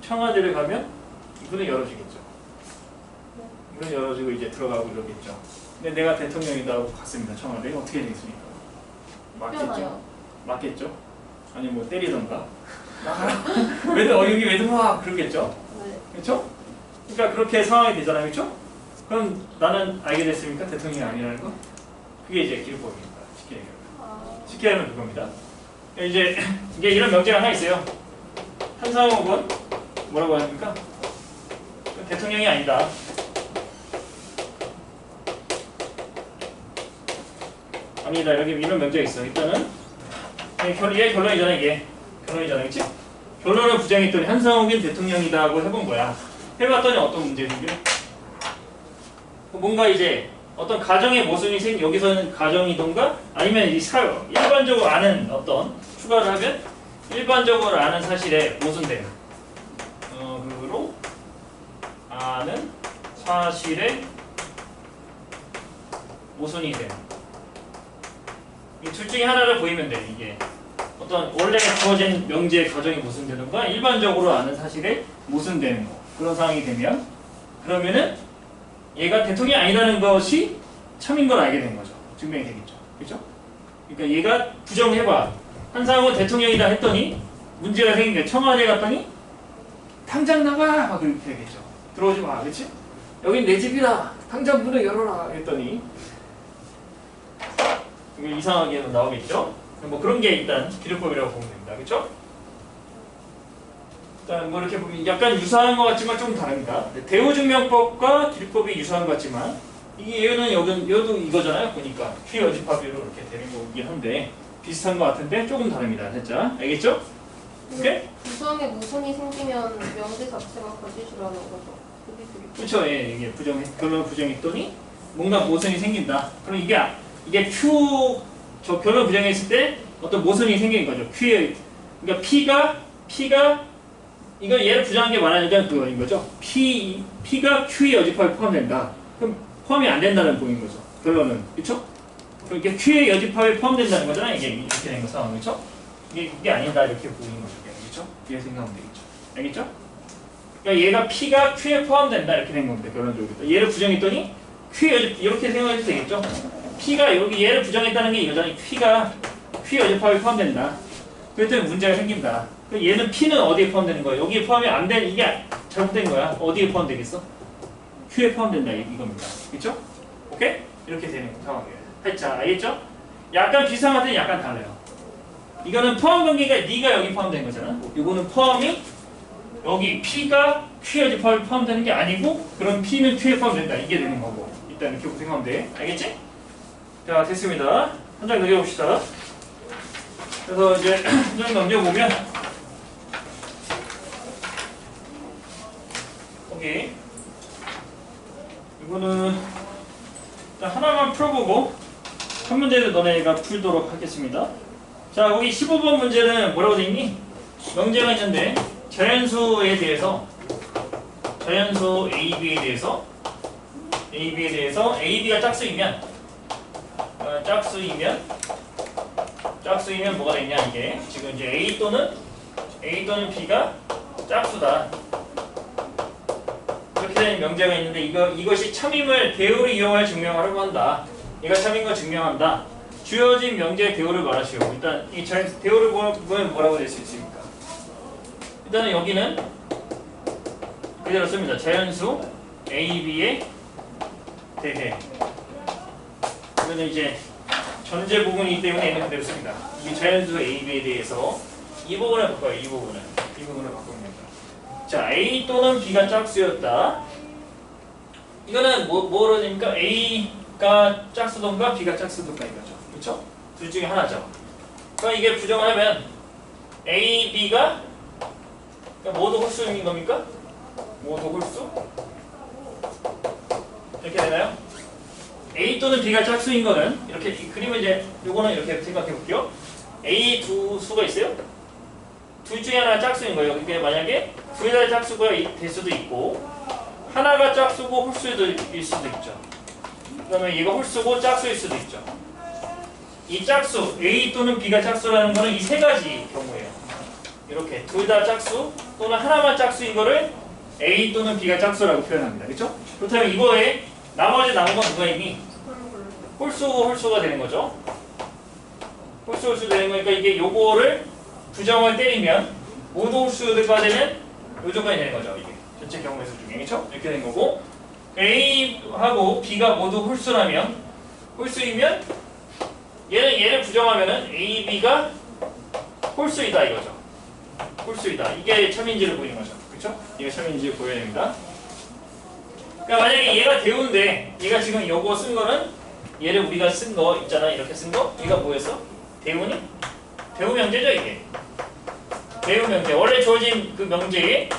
청와대를 가면 문을 열어주겠죠. 문을 열어주고 이제 들어가고 이러겠죠. 근데 내가 대통령이다고 갔습니다. 청와대 어떻게 되겠습니까? 맞겠죠? 맞겠죠? 아니 뭐 때리던가 여기 왜 들어와 그러겠죠? 네. 그렇죠? 그러니까 그렇게 상황이 되잖아요. 그렇죠? 그럼 나는 알게 됐습니까? 대통령이 아니라는 거? 그게 이제 기류법입니다. 쉽게 하면 그겁니다. 이제 이게 이런 명제가 하나 있어요. 한상욱은 뭐라고 합니까? 대통령이 아니다. 아니다. 여기 이런 명제가 있어. 일단은 얘 결론이잖아. 이게 결론이잖아, 그렇지? 결론을 부정했더니 한상욱이 대통령이다 하고 해본 거야. 해봤더니 어떤 문제 생겨? 뭔가 이제 어떤 가정의 모순이 여기서는 가정이던가 아니면 이 일반적으로 아는 어떤 추가를 하면 일반적으로 아는 사실에 모순됨. 그로 아는 사실에 모순이 됨. 이 둘 중에 하나를 보이면 돼. 이게 어떤 원래 주어진 명제의 가정이 모순되는가 일반적으로 아는 사실에 모순되는 거. 그런 상황이 되면 그러면은 얘가 대통령이 아니라는 것이 참인 걸 알게 된 거죠. 증명이 되겠죠. 그렇죠? 그러니까 얘가 부정을 해봐. 한상욱은 대통령이다 했더니 문제가 생긴 게 청와대 갔더니 당장 나가! 막 그렇게 되겠죠. 들어오지 마. 그렇지? 여긴 내 집이다. 당장 문을 열어라. 했더니 이게 이상하게 나오겠죠? 뭐 그런 게 일단 기록법이라고 보면 됩니다. 그렇죠? 일단 뭐 이렇게 보면 약간 유사한 것 같지만 좀 다릅니다. 대우증명법과 기록법이 유사한 것 같지만 이게 얘는 여도 이거잖아요. 보니까 피여집합으로 이렇게 되는 거긴 한데 비슷한 것 같은데 조금 다릅니다. 살짝 알겠죠? 오케이? 부정에 모순이 생기면 명제 자체가 거짓이라는 거죠. 그렇죠. 예, 이게 결론 부정했더니 뭔가 모순이 생긴다. 그럼 이게 저 결론 부정했을 때 어떤 모순이 생기는 거죠. 그러니까 P가 이거 얘를 부정한 게 말하니까 그거인 거죠. P가 Q의 여집합에 포함된다. 그럼 포함이 안 된다는 보인 거죠. 결론은. 그렇죠? 그러니까 Q의 여집합에 포함된다는 거잖아요. 이게 이렇게 된 거 상황. 그렇죠? 이게 아니다 이렇게 보이는 거죠. 그렇죠? 이렇게 생각하면 되겠죠. 알겠죠? 그러니까 얘가 P가 Q에 포함된다 이렇게 된 겁니다. 결론적으로. 얘를 부정했더니 Q의 여집합 이렇게 생각해도 되겠죠? P가 여기 얘를 부정했다는 게 이거잖아요. Q가 Q의 여집합에 포함된다. 그랬더니 문제가 생긴다. 얘는 P는 어디에 포함되는 거야? 여기에 포함이 안 된 이게 잘못된 거야. 어디에 포함되겠어? Q에 포함된다 이겁니다. 그렇죠? 오케이? 이렇게 되는 상황이에요. 살짝 알겠죠? 약간 비슷한 것 같은데 약간 달라요. 이거는 포함 관계가 네가 여기 포함된 거잖아. 이거는 포함이 여기 P가 Q의 여집합에 포함되는 게 아니고 그럼 P는 Q에 포함된다. 이게 되는 거고. 일단 이렇게 생각하면 돼. 알겠지? 자 됐습니다. 한 장 넘겨봅시다. 그래서 이제 한 장 넘겨보면 여기 이거는 일단 하나만 풀어보고 한 문제를 너네가 풀도록 하겠습니다. 자 거기 15번 문제는 뭐라고 돼 있니? 명제가 있는데 자연수에 대해서 자연수 AB에 대해서 AB가 짝수이면 짝수이면 뭐가 되냐 이게 지금 이제 A 또는 B가 짝수다 이렇게 된 명제가 있는데 이것이 참임을 대우를 이용하여 증명하려고 한다. 얘가 참인 걸 증명한다. 주어진 명제의 대우를 말하시오. 일단 이 대우를 보면 뭐라고 될 수 있습니까? 일단은 여기는 그대로 씁니다. 자연수 AB에 대해 이거는 이제 전제 부분이기 때문에 있는 그대로 씁니다. 이 자연수 AB에 대해서 이 부분을 바꿔요. 이 부분을 바꾸면 됩니다. 자, A 또는 B가 짝수였다. 이거는 뭐로 됩니까? A가 짝수던가 B가 짝수던가 이거죠. 그렇죠? 둘 중에 하나죠. 그러니까 이게 부정을 하면 A, B가 모두 홀수인 겁니까? 모두 홀수? 이렇게 되나요? A 또는 B가 짝수인 거는 이렇게 그리면 이제 요거는 이렇게 생각해 볼게요. A 두 수가 있어요. 둘 중에 하나가 짝수인 거예요. 그러니까 만약에 둘 다 짝수가 될 수도 있고 하나가 짝수고 홀수일 수도 있죠. 그러면 얘가 홀수고 짝수일 수도 있죠. 이 짝수 A 또는 B가 짝수라는 거는 이 세 가지 경우예요. 이렇게 둘 다 짝수 또는 하나만 짝수인 거를 A 또는 B가 짝수라고 표현합니다. 그렇죠? 그렇다면 이거에 나머지 남은 건 누가 있니? 홀수가 되는 거죠. 홀수 되는 거니까 이게 요거를 부정을 때리면 모두 홀수가 되면 요정까지 되는 거죠. 이게 전체 경우에서 중에 그렇죠? 이렇게 된 거고 A하고 B가 모두 홀수라면 홀수이면 얘를 부정하면은 A, B가 홀수이다 이거죠. 홀수이다. 이게 참인지를 보이는 거죠. 그렇죠? 이게 참인지를 보여야 됩니다. 그러니까 만약에 얘가 대우인데 얘가 지금 요거 쓴 거는 얘를 우리가 쓴 거 있잖아. 이렇게 쓴 거. 이가 뭐였어? 대우니? 대우 명제죠 이게. 대우 명제. 원래 주어진 그 명제의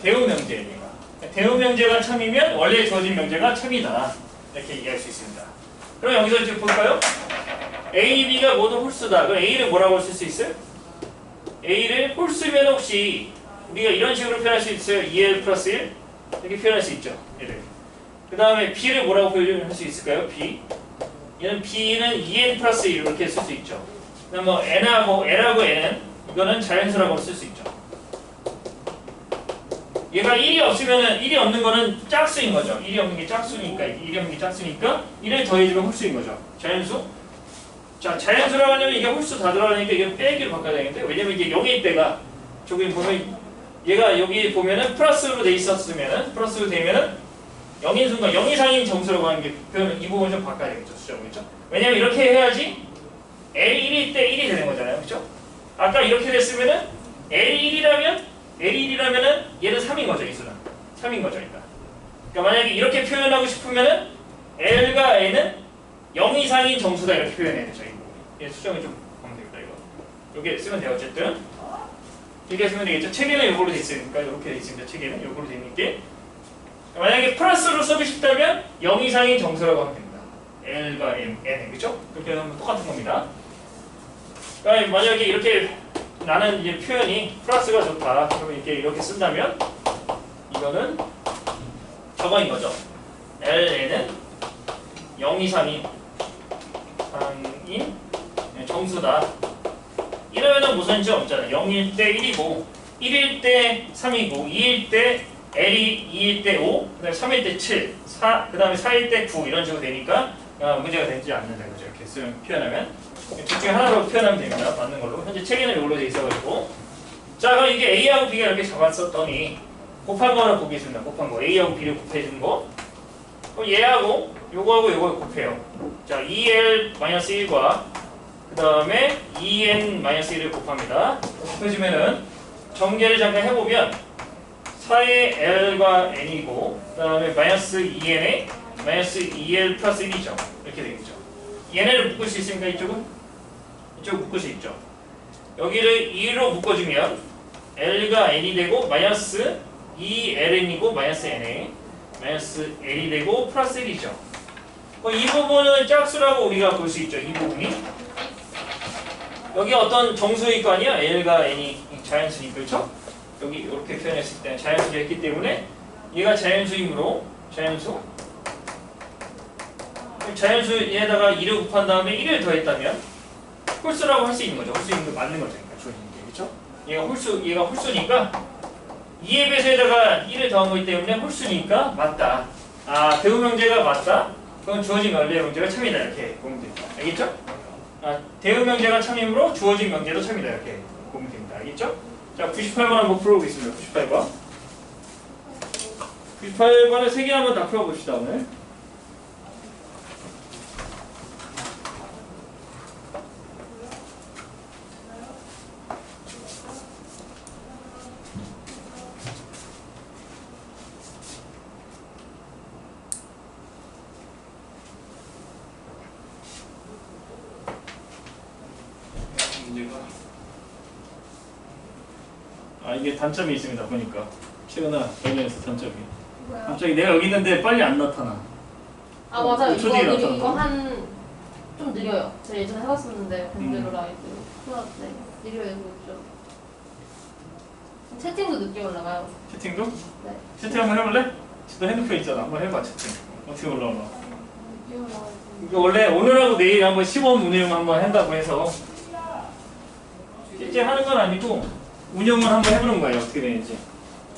대우 명제예요. 대우 명제가 참이면 원래 주어진 명제가 참이다. 이렇게 얘기할 수 있습니다. 그럼 여기서 이제 볼까요? A, B가 모두 홀수다. 그럼 A를 뭐라고 쓸 수 있어요? A를 홀수면 혹시 우리가 이런 식으로 표현할 수 있어요. 2L 플러스 1 이렇게 표현할 수 있죠. 얘를. 그 다음에 B를 뭐라고 표현할 수 있을까요? B. 얘는 B는 2N 플러스 1 이렇게 쓸 수 있죠. 그다음 뭐 N하고 L하고 N은 이거는 자연수라고 쓸 수 있죠. 얘가 1이 없으면은 1이 없는 거는 짝수인 거죠. 1이 없는 게 짝수니까 1이 없는 게 짝수니까 1을 더해주면 홀수인 거죠. 자연수. 자, 자연수라고 하면 이게 홀수 다 들어가니까 이게 빼기로 바꿔야 되는데 왜냐면 이게 0일 때가 저기 보면 얘가 여기 보면은 플러스로 돼 있었으면은 플러스로 되면은 0인 순간 0 이상인 정수라고 하는 게 표현을 이 부분 좀 바꿔야 되겠죠. 수정 그렇죠? 왜냐면 이렇게 해야지 L1일 때 1이 되는 거잖아요. 그렇죠? 아까 이렇게 됐으면은 L1이라면은 얘는 3인 거죠. 이 수는 3인 거죠. 그러니까 만약에 이렇게 표현하고 싶으면은 L과 N은 0 이상인 정수다 이렇게 표현해야 되죠. 이거 수정을 좀 하면 되겠다. 이거 이렇게 쓰면 돼요. 어쨌든 이렇게 쓰면 되겠죠. 체계는 이걸로 돼 있으니까 이렇게 돼 있습니다. 체계는 이걸로 돼 있는 게 만약에 플러스로 쓰고 싶다면 0 이상인 정수라고 하면 됩니다. L과 N 그렇죠? 그렇게 하면 똑같은 겁니다. 그러니까 만약에 이렇게 나는 이제 표현이 플러스가 좋다. 그러면 이렇게 쓴다면 이거는 저거인 거죠. LN은 0 이상인 정수다. 이러면은 무슨 점 없잖아요. 0일 때 1이고 1일 때 3이고 2일 때 L이 2일 때 5, 그 다음에 3일 때 7, 4, 그 다음에 4일 때 9 이런 식으로 되니까 문제가 되지 않는다. 그죠? 이렇게 표현하면 둘 중에 하나로 표현하면 됩니다. 맞는 걸로. 현재 체계는 이걸로 돼 있어가지고 자 그럼 이게 A하고 B가 이렇게 잡았었더니 곱한 거 하나 보겠습니다. 곱한 거 A하고 B를 곱해준 거 그럼 얘하고 요거하고 요걸 곱해요. 자 2L-1과 그 다음에 2N-1을 곱합니다. 곱해주면은 전개를 잠깐 해보면 4의 L과 N이고 그 다음에 마이너스 2N에 마이너스 2L 플러스 1이죠. 이렇게 되겠죠. 얘네를 묶을 수 있으니까 이쪽은? 이쪽 묶을 수 있죠. 여기를 2로 묶어주면 L과 N이 되고 마이너스 2LN이고 마이너스 N에 마이너스 L이 되고 플러스 1이죠. 이 부분은 짝수라고 우리가 볼 수 있죠. 이 부분이. 여기 어떤 정수일 거 아니야? L과 N이 자연수니까 그렇죠? 여기 이렇게 표현했을 때 자연수를 했기 때문에 얘가 자연수이므로 자연수에다가 2를 곱한 다음에 1을 더했다면 홀수라고 할 수 있는 거죠. 홀수인 거 맞는 거죠. 그렇죠? 얘가 홀수니까 2의 배수에다가 1을 더한 거기 때문에 홀수니까 맞다. 아, 대우 명제가 맞다. 그럼 주어진 원래 명제가 참이다. 이렇게 보면 됩니다. 알겠죠? 아, 대우 명제가 참이므로 주어진 명제도 참이다. 이렇게 보면 됩니다. 알겠죠? 자, 98번 한번 풀어보겠습니다. 98번. 98번을 3개 한번 다 풀어봅시다, 오늘. 이게 단점이 있습니다. 보니까 최근에 여기에서 단점이 뭐야? 갑자기 내가 여기 있는데 빨리 안 나타나. 아 맞아요. 5초 뒤에 나타나. 이거 좀 느려요. 제가 예전에 해봤었는데 밴드로 라이드 풀었는데 느려요. 이거 좀. 채팅도 늦게 올라가요. 채팅도? 네. 채팅 한번 해볼래? 너 핸드폰 있잖아. 한번 해봐 채팅. 어떻게 올라오나? 늦게 올라가요. 이거 원래 오늘하고 내일 한번 시범 운영 한번 한다고 해서 실제 하는 건 아니고 운영을 한번 해보는 거예요. 어떻게 되는지.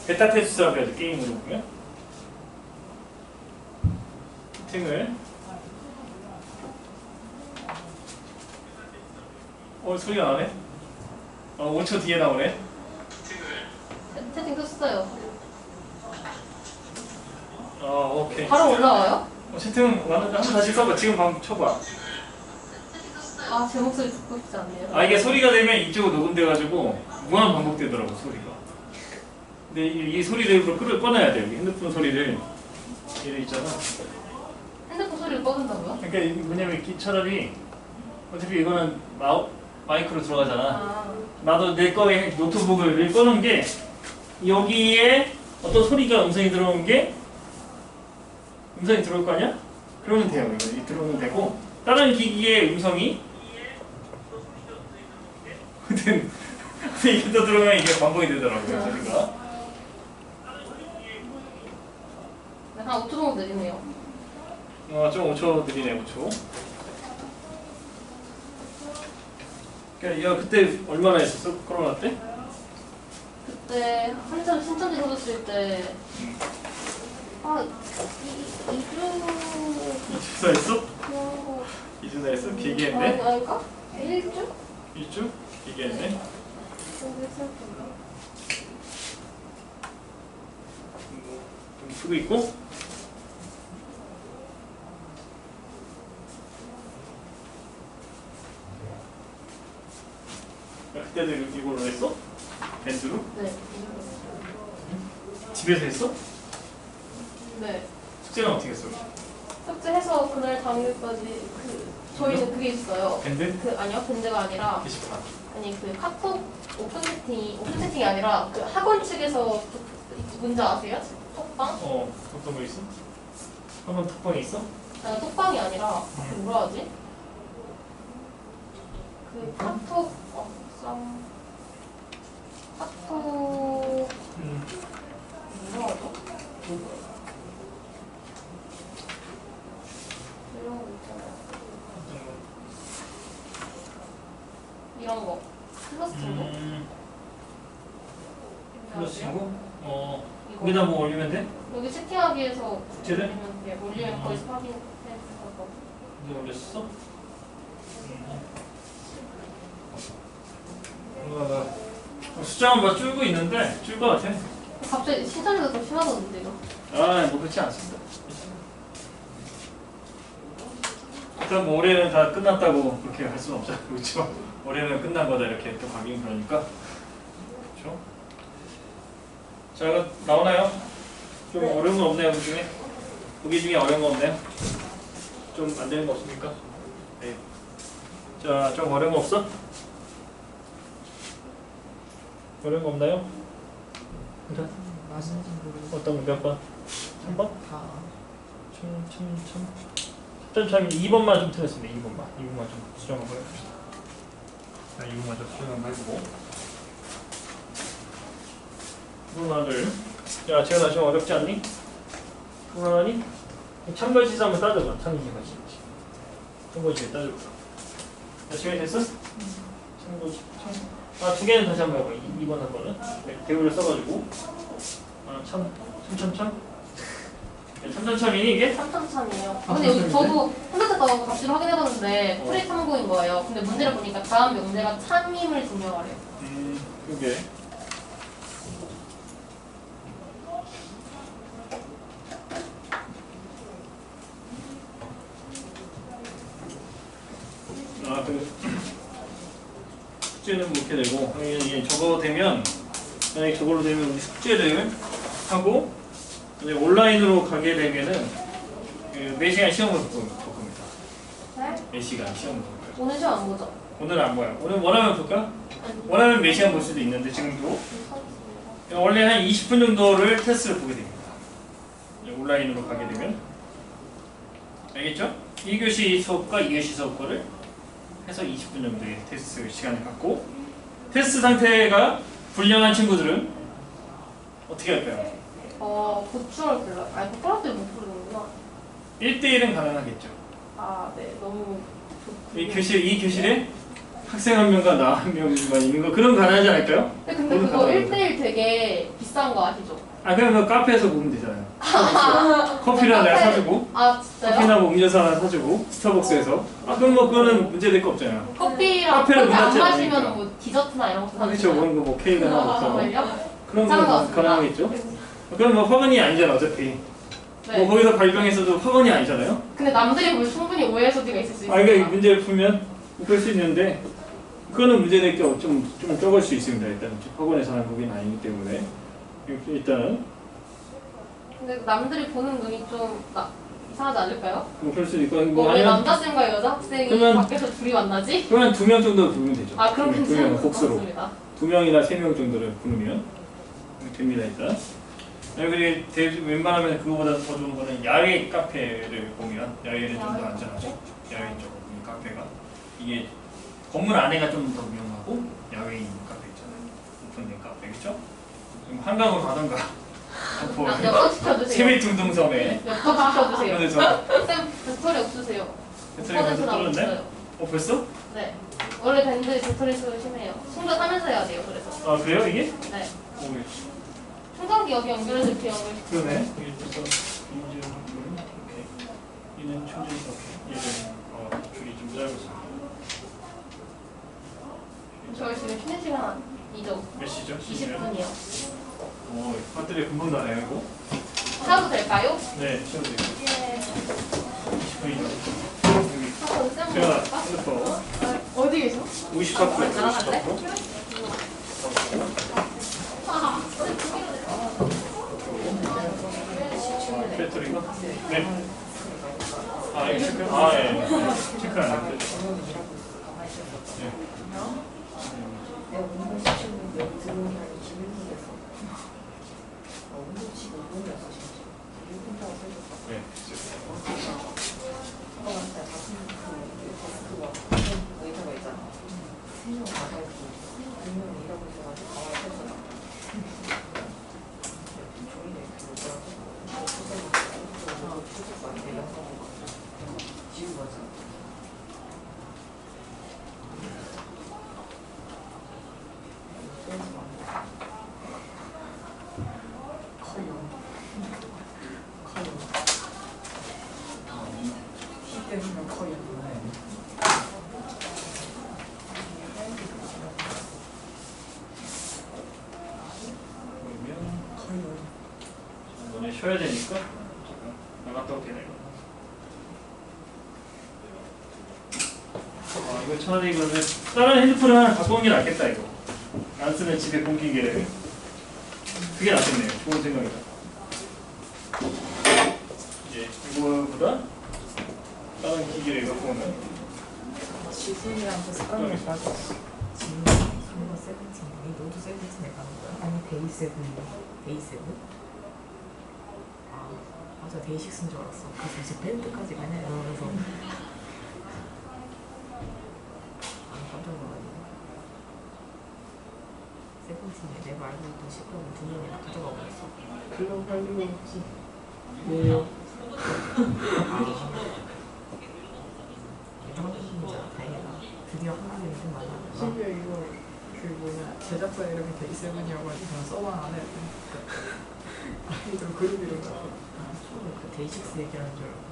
베타 테스트라고 해야죠. 게임으로 보면. 채팅을. 소리가 나네? 5초 뒤에 나오네. 채팅 떴어요. 오케이. 바로 올라와요? 채팅 한번 다시 써봐. 지금 방금 쳐봐. 아, 제 목소리 듣고 싶지 않네요. 이게 소리가 되면 이쪽으로 녹음돼가지고 무한 반복되더라고 소리가. 근데 이 소리를 일부러 꺼내야 돼요. 핸드폰 소리를. 얘를 있잖아. 핸드폰 소리를 꺼준다고요? 그러니까 이게 뭐냐면 차라리 어차피 이거는 마이크로 들어가잖아. 아, 나도 내 거에 노트북을 꺼놓은 게 여기에 어떤 소리가 음성이 들어오는 게 음성이 들어올 거 아니야? 그러면 돼요. 이거 들어오면 되고 다른 기기의 음성이 근데 이게 또 들어오면 이게 반복이 되더라고요. 소리가. 네, 한 5초 정도 느리네요. 좀 5초 느리네. 5초. 야 그때 얼마나 했었어? 코로나 때? 그때 한참 신천지 들어줬을 때 아, 2주 2주나 했어? 2주나 했어? 길게 했네? 아닐까? 1주? 1주? 길게 했네? 좀 쓰고 있고 그때도 이걸로 했어? 밴드로? 네. 집에서 했어? 네. 숙제는 어떻게 했어? 숙제해서 그날 당일까지 저희는 그게 있어요. 밴드? 아니요, 밴드가 아니라 게시판. 아니 카톡 오픈 채팅이 아니라 학원 측에서 문제 아세요? 톡방? 어떤 거 있어? 한번 톡방에 있어? 아니 톡방이 아니라 뭐라 하지? 카톡 뭐라 하죠? 이런 거 있잖아요. 이런 거 플러스 친구? 플러스 친구? 이거. 거기다 뭐 올리면 돼? 여기 채팅하기에서 국제를? 올리면 돼. 올리면 거기서 확인해서 이제 올렸어? 숫자만 막 줄고 있는데 줄 것 같아. 갑자기 시간이 더 심하던데요. 뭐 그렇지 않습니다. 일단 뭐 올해는 다 끝났다고 그렇게 할 수는 없잖아. 그렇죠? 올해는 끝난 거다 이렇게 또 가긴 그러니까. 그렇죠? 자, 이거 나오나요? 좀 어려운 거 없나요, 그 중에? 보기 중에 어려운 거 없나요? 좀 안 되는 거 없습니까? 네. 자, 좀 어려운 거 없어? 어려운 거 없나요? 그래? 어떤 거 몇 번? 3번? 참 2번만 좀 틀렸습니다. 2번만 좀 수정 한번 해봅시다. 자, 2번만 좀 수정 한번 해보고. 하나를. 야, 재현아 좀 어렵지 않니? 하나니? 참거시스 한번 따져봐. 참거시스. 참거시스 따져봐. 자, 재현이 됐어? 참거시스. 두 개는 다시 한번 해봐. 2번 한 번은. 네, 개울을 써가지고. 참참참이니 이게? 참참참이에요. 근데 여기 저도 혼자서 값을 확인해봤는데 풀이 참고인 거예요. 근데 문제를 보니까 다음 명제가 참임을 증명하래요. 그게. 숙제는 뭐 이렇게 되고 이게 저거 되면 만약에 저걸로 되면 우리 숙제를 하고 이제 온라인으로 가게 되면은 그 4시간 시험을 볼 겁니다. 네? 4시간 시험을 볼 거예요. 오늘 시험 안 보죠? 오늘은 안 봐요. 오늘 원하면 볼까? 원하면 4시간 볼 수도 있는데 지금도 원래 한 20분 정도를 테스트를 보게 됩니다. 온라인으로 가게 되면 알겠죠? 1교시 수업과 2교시 수업 거를 해서 20분 정도의 테스트 시간을 갖고 테스트 상태가 불량한 친구들은 어떻게 할까요? 고추를 불러요. 아니, 고추를 못 부르는구나. 1대1은 가능하겠죠. 아, 네. 너무 이 교실에 학생 한 명과 나 한 명만 있는 거 그런 거 가능하지 않을까요? 근데 그거 1대1 되게 비싼 거 아시죠? 그럼 그 카페에서 보면 되잖아요. 커피를 내가 사주고 진짜요? 커피나 뭐 음료수 하나 사주고 스타벅스에서 그럼 뭐 그거는 문제될 거 없잖아요. 커피랑 카페를 커피 안 문닫지 마시면 않으니까. 뭐 디저트나 이런 거 그렇죠. 사주잖아요. 그런 거뭐 케이크 하나 먹고 정말요? 그런 이상한 것 거 같습니다. 가능하겠죠. 그럼 뭐 학원이 아니잖아 어차피. 네. 뭐 거기서 발병했어도 학원이 아니잖아요. 근데 남들이 보면 충분히 오해할 수가 있을 수 있어요. 그러니까 문제를 풀면 그럴 수 있는데 그거는 문제될 게 좀 적을 수 있습니다. 일단은 학원에서 하는 거긴 아니기 때문에 일단은. 근데 남들이 보는 눈이 좀 이상하지 않을까요? 뭐 그럴 수도 있고 왜 뭐 아니면 남자쌤과 여자 학생이 그러면- 밖에서 둘이 만나지? 그러면 2명 정도 부르면 되죠. 아 그럼 2명 괜찮은 것 복수로 같습니다. 2명이나 3명 정도를 부르면 됩니다 일단. 여기 웬만하면 그거보다 더 좋은 거는 야외 카페를 보면 야외는 좀 더 안전하죠. 야외 쪽 카페가 이게 건물 안에가 좀 더 위험하고 야외에 있는 카페 있잖아요. 오픈된 카페 그렇죠? 한강으로 가던가 뭐 엽떡 시켜주세요. 세미둥둥섬에 엽떡 시켜주세요. 그래서 쌤 배터리 없으세요. 배터리 벌써 떨어졌네? 벌써? 네. 원래 밴드 배터리 수가 심해요. 충전하면서 해야 돼요. 그래서. 아 그래요 이게? 네. 오, 충전기 여기 연결해줄게요. 그러네. 이게 벌써 인증 오케이. 얘는 충전 오케이. 얘는 줄이 좀 짧았어. 저희 지금 쉬는 시간이죠. 몇 시죠? 20분이요. 오, 배터리 금방 나네요 이거. 샤워도 될까요? 네, 쉬어도 돼요. 예. 20분이죠. 한번 쌤 제가 볼까? 핸드폰 어디 계셔? 50%. 나가갈래? 배터리가? 네. 아, 이거 체크? 아, 예. 체크 안 했는데. 네. 내가 운동 시키는 데 들어오기 한 21분 됐어. 운동 시키고 5분이었어 진짜. 6분 타고 써줬어. 네. 한번한테 같은 데스크가 의자가 있잖아. 3명 나가 있고 2명 일하고 있어가지고 가만히 서 있잖아. 종이네 그거라고. 출석부한테 영상 보고 지우고 가자. 때문에 거의 그러면 너네 쉬어야 되니까 잠깐 나갔다 올게 내가. 아 이거 차라리 이거는 다른 핸드폰을 하나 갖고 오는 게 낫겠다 이거. 안 쓰는 집에 공기계를. 그게 낫겠네요. 좋은 생각이다. 이제 이거보다 다른 기계를 갖고 오면 지순이랑 그 습관을 빠졌어. 지훈이가 세븐틴, 너도 세븐틴에 가는 거야? 아니 데이세븐, 데이세븐? 아 맞아 데이식스인 줄 알았어. 그래서 이제 밴드까지 가냐 이러면서 아 깜짝 놀랐네. 세븐틴에 내가 알고 있던 시끄러운 2명이나 가져가고 있어. 글로 갈 리가 없지. 왜요? 한국인이잖아 다행이다. 드디어 한국인이 좀 많아. 심지어 이거 그 뭐냐 제작자 이름이 데이세븐이어가지고 그냥 써만 안 해도 아이돌 그룹 이름 같아. 그 데이식스 얘기하는 줄 알고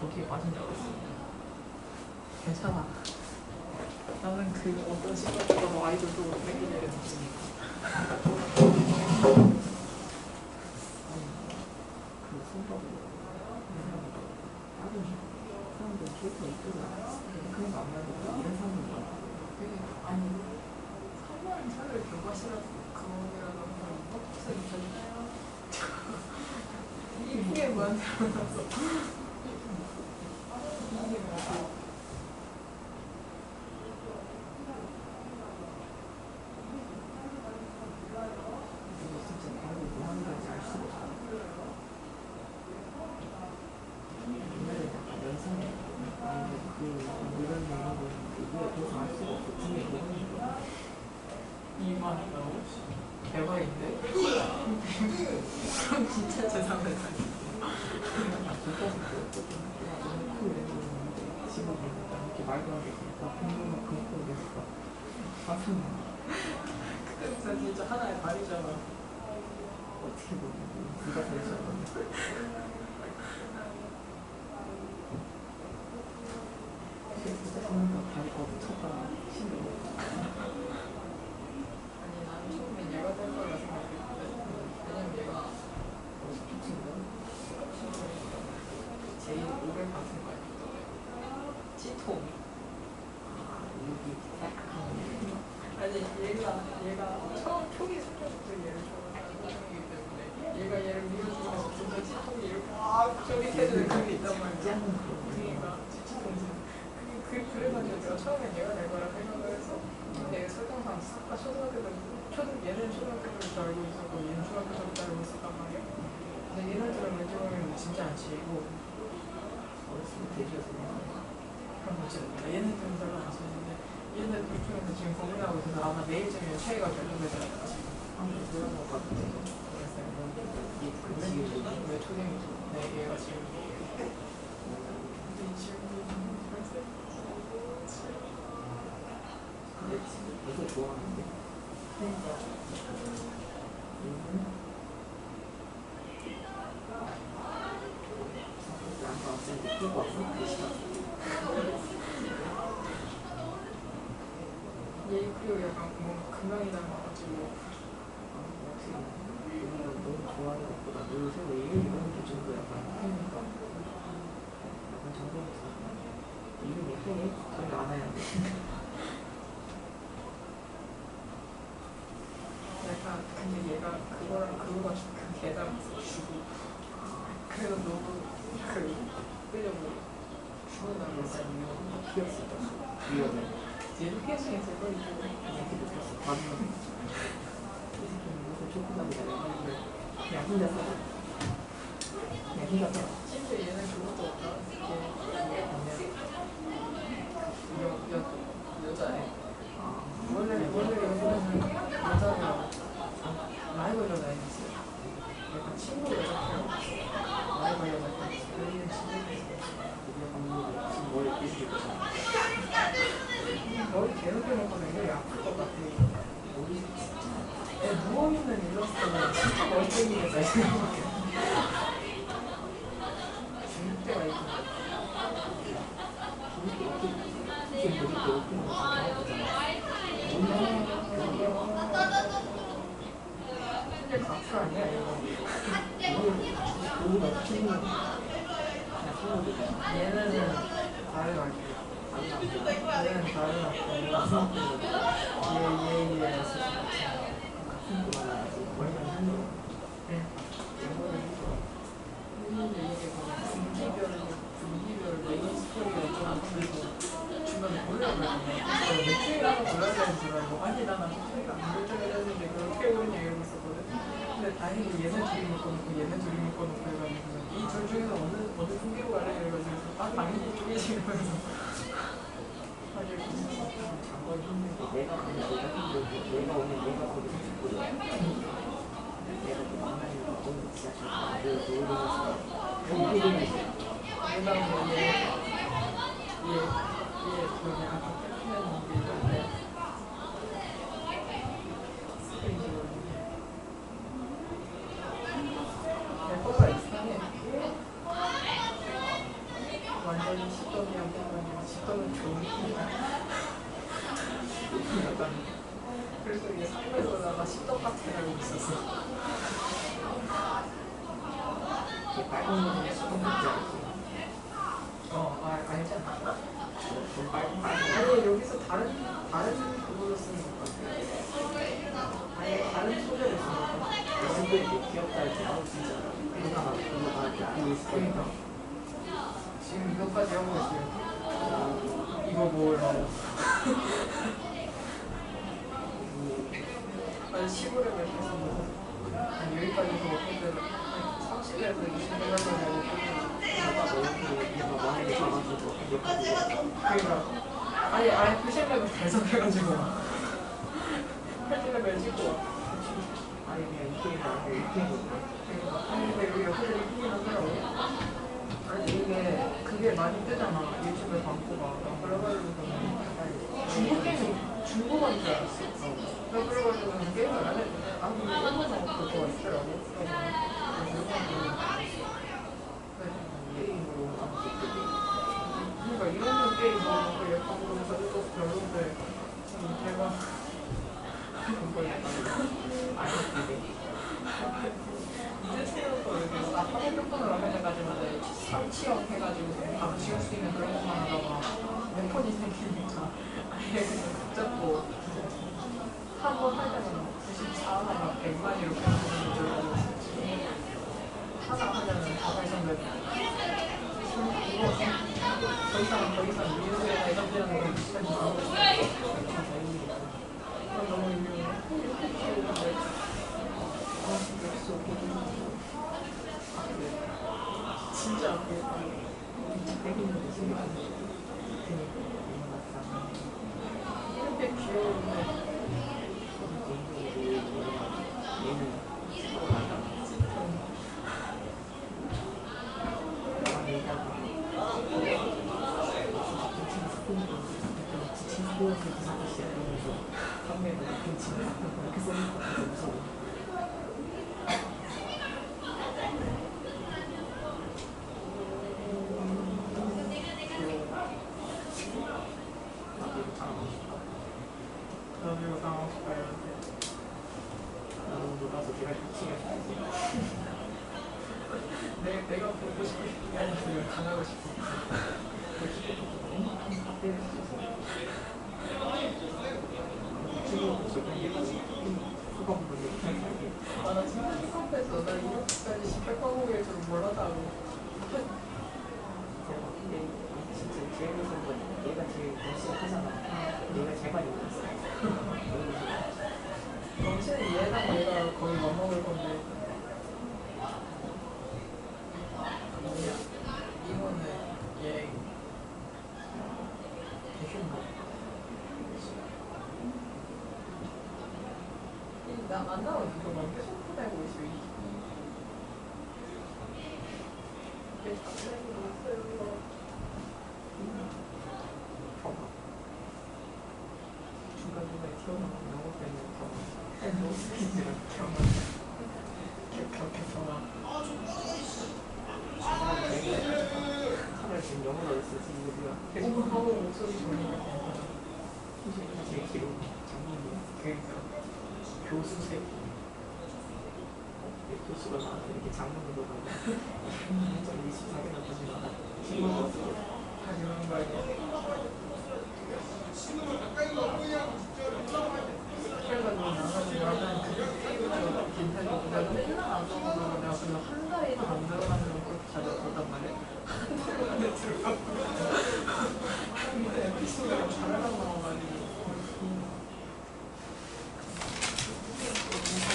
거기에 빠진 줄 알았어. 괜찮아. 나는 그 어떤 시간보다 뭐 아이돌 쪽으로 땡기는 게 없으니까. 그 손가락으로 다른 사람들 캐릭터 있더라. 그런 거 안 말고 이런 사람들 많아. 아니 사모님 차라리 교과시라도 그거라도 한번 뻑뻑해서 입혀줄까요? 이게 뭐한테 만나서 이게 뭐고 이거 진짜 바로 뭐 하는 건지 알 수가 없어. 옛날에 약간 연상이 아니 그 이런 이런 거 그게 도서 알 수가 없어. 뒤에 뭐 하는 거야? 이만이라고? 대박인데? 그럼 진짜 재산을 지금 이렇게 말도 안 되니까 공부만 금고 됐어. 가슴 그때 진짜 하나의 발이잖아. 어떻게 보면 누가 되잖아. 그래서 보니까 발이 쳤다. 아니 나는 처음에 얘가 될 거라 생각했는데 왜냐면 얘가 제일 500 같은 거 아니었잖아요. 치통. 여기 아니 얘가 처음 초기 수준부터 얘를 좋아하는 사람이기 때문에 얘가 얘를 밀어주면서 진짜 치통이 이렇게 막 쪼릿해지는 그게 있단 말이야. 그러니까 치통이. 그래가지고 내가 처음엔 얘가 될 거라 생각을 했어. 근데 설정상 아까 얘는 초등학교 때부터 알고 있었고 얘는 중학교 때부터 알고 있었단 말이야. 근데 얘네들은 왠지 모르면 진짜 안 치이고 어렸을 때 돼지였어요. 그런 거지. 얘네들은 별로 안 치는데 얘네들 중에서 지금 고민하고 있어서 아마 내일쯤이면 차이가 결정되지 않을까 싶어. 그런 거 같은데. 그랬어요. 그 지금 왜 초딩이지? 네, 얘가 지금 근데 이거 좋아하는데. 나한테 왔을 때 끼고 왔어? 그 시간. 얘 그리고 약간 뭐 금강이 닮아가지고 너무 좋아하는 것보다 요새 왜 이름이 너무 괜찮고 약간 정성있어. 이름이 예쁘니? 저희 안 해야 돼. 약간 근데 얘가 그거랑 그거가 그 개닮았어 주고 그래서 너무 끌려고 죽어나고 약간 피었어. 위험해. 얘도 피어싱 했을 걸 이거 이렇게 느꼈어. 맞는. 이 새끼는 무슨 초코남이잖아. 그냥 혼자 살아. 그냥 혼자 살아. 심지어 얘는 그것도 없다 여자애 원래 여자는 여자가 라이벌 여자애 있어요. 약간 친구 여자애가 라이벌 여자애 있어요. 여기는 진짜 우리가 감독이 지금 머리 삐지게 되잖아. 머리 개놓게 먹고 되게 아플 것 같아. 머리 애 누워있는 일러스트는 진짜 멀쩡이겠다 생각해. 죽을 때가 있고 이게 머리 때 오픈 거 근데 각수 아니야 이거. 우리가 친구는 그냥 친구들 얘는 다른 할게요. 얘는 다른 할게요. 얘 같은 거 많아야지. 머리만 하는 거. 근데 이게 분기별 메인 스토리가 좀 그래서 중간에 보려고 했는데 맥주를 하나 골라야 되는 줄 알고 아니 나는 스토리가 안 결정해졌는데 그렇게 오냐 이러고 있었거든. 근데 다행히 얘네 둘이 묶어놓고 얘네 둘이 묶어놓고 해가지고 이 둘 중에서 어느 분기로 갈래 이래가지고 아 당연히 이기지 이러면서 하게 장관 힘든 게 내가 가면 내가 힘들고 내가 오면 내가 거기서 죽거든. 내가 또 만나는 거 오늘 진짜 싫다. 그래서 놀면서 여기 보면 그다음에 얘 그냥 아까 캡틴하는 게 있는데 스페인이거든요. 래퍼가 이상해. 완전히 시덤이랑 보면 시덤은 좋은 팀이야. 약간 그래서 이게 상대로다가 시덤 같아라고 있었어. 빨간 거는 수동 같지 않지. 알잖아. 좀 빨간 아니 여기서 다른 그걸로 쓰는 것 같아. 아니 다른 소재로 쓰는 것 같아. 친구들 이렇게 귀엽다 할 때 아우 진짜 그거 말할 때 알고 있을 그러니까 거니까. 지금 이거까지 하고 있어요. 이거 뭐 이러고. 아니 시골에 계속 아니 여기까지 해서 어떤 데는 30에서 20에서 먹고 뭔가 많이 있어가지고 그러니까 아니 표시력을 달성해가지고 8레벨 찍고 와. 아니 그냥 이 게임 말고 이 게임은 그러니까 아니 근데 여기 옆에서 이기긴 하더라고. 아니 이게 그게 많이 뜨잖아 유튜브에 광고가. 그래가지고 중국 게임이 중국어인 줄 알았어. 그래가지고 게임을 안 했는데 아무 일본어 그거 있더라고. 게임으로 아무 수 있거든. 그러니까 이런 게임 뭐 예쁜 거 가지고 별로인데 걔가 그걸 아쉽네. 이제 생각도 이렇게 아까 핸드폰으로 할 때까지만 3치형 해가지고 바로 지울 수 있는 그런 것만 하다가 몇 폰이 생기니까 아예 그냥 붙잡고 한 번 할 때만 94나 100만 이렇게 하는 줄 알고 있었지. 더 이상 미국에 대답이라는 걸 비슷하게 하고 너무 유명해. 이렇게 귀여운데. 진짜 아프겠다. 이렇게 귀여운데. 나도 당하고 싶어요. 내가 보고 싶은 게 아니라 당하고 싶어. 아, 나 진짜 힙합했어. 나 이렇게까지 집합 과목일 줄 몰랐다고. 진짜 제일 무서운 건 얘가 제일 열심히 하잖아. 얘가 제일 많이 울었어. 넘치는 얘랑 얘가 거의 맞먹을 건데. 뭐냐? 이거는 얘. 대신가? 나안 나오는 이거만 계속 보내고 있어. 이게 장난이 없어요. 중간중간에 튀어나오는 영어 때문에 더 노스키즈랑 격격해서 차라리 지금 영어로 쓰지 우리가 계속 하고 목소리 좋으니까 제일 길어 장면이 그러니까 교수 새끼 교수가 나한테 이렇게 장문으로 가고 24개나 보지마 친구가 없어 다 그런 거 아니야. 그래가지고 나는 괜찮고 내가 맨날 안 들어가고 내가 그냥 한 달이나 안 들어가면 그렇게 자주 들었단 말이야. 한 달 만에 들어가고 근데 에피소드가 잘하다 나와가지고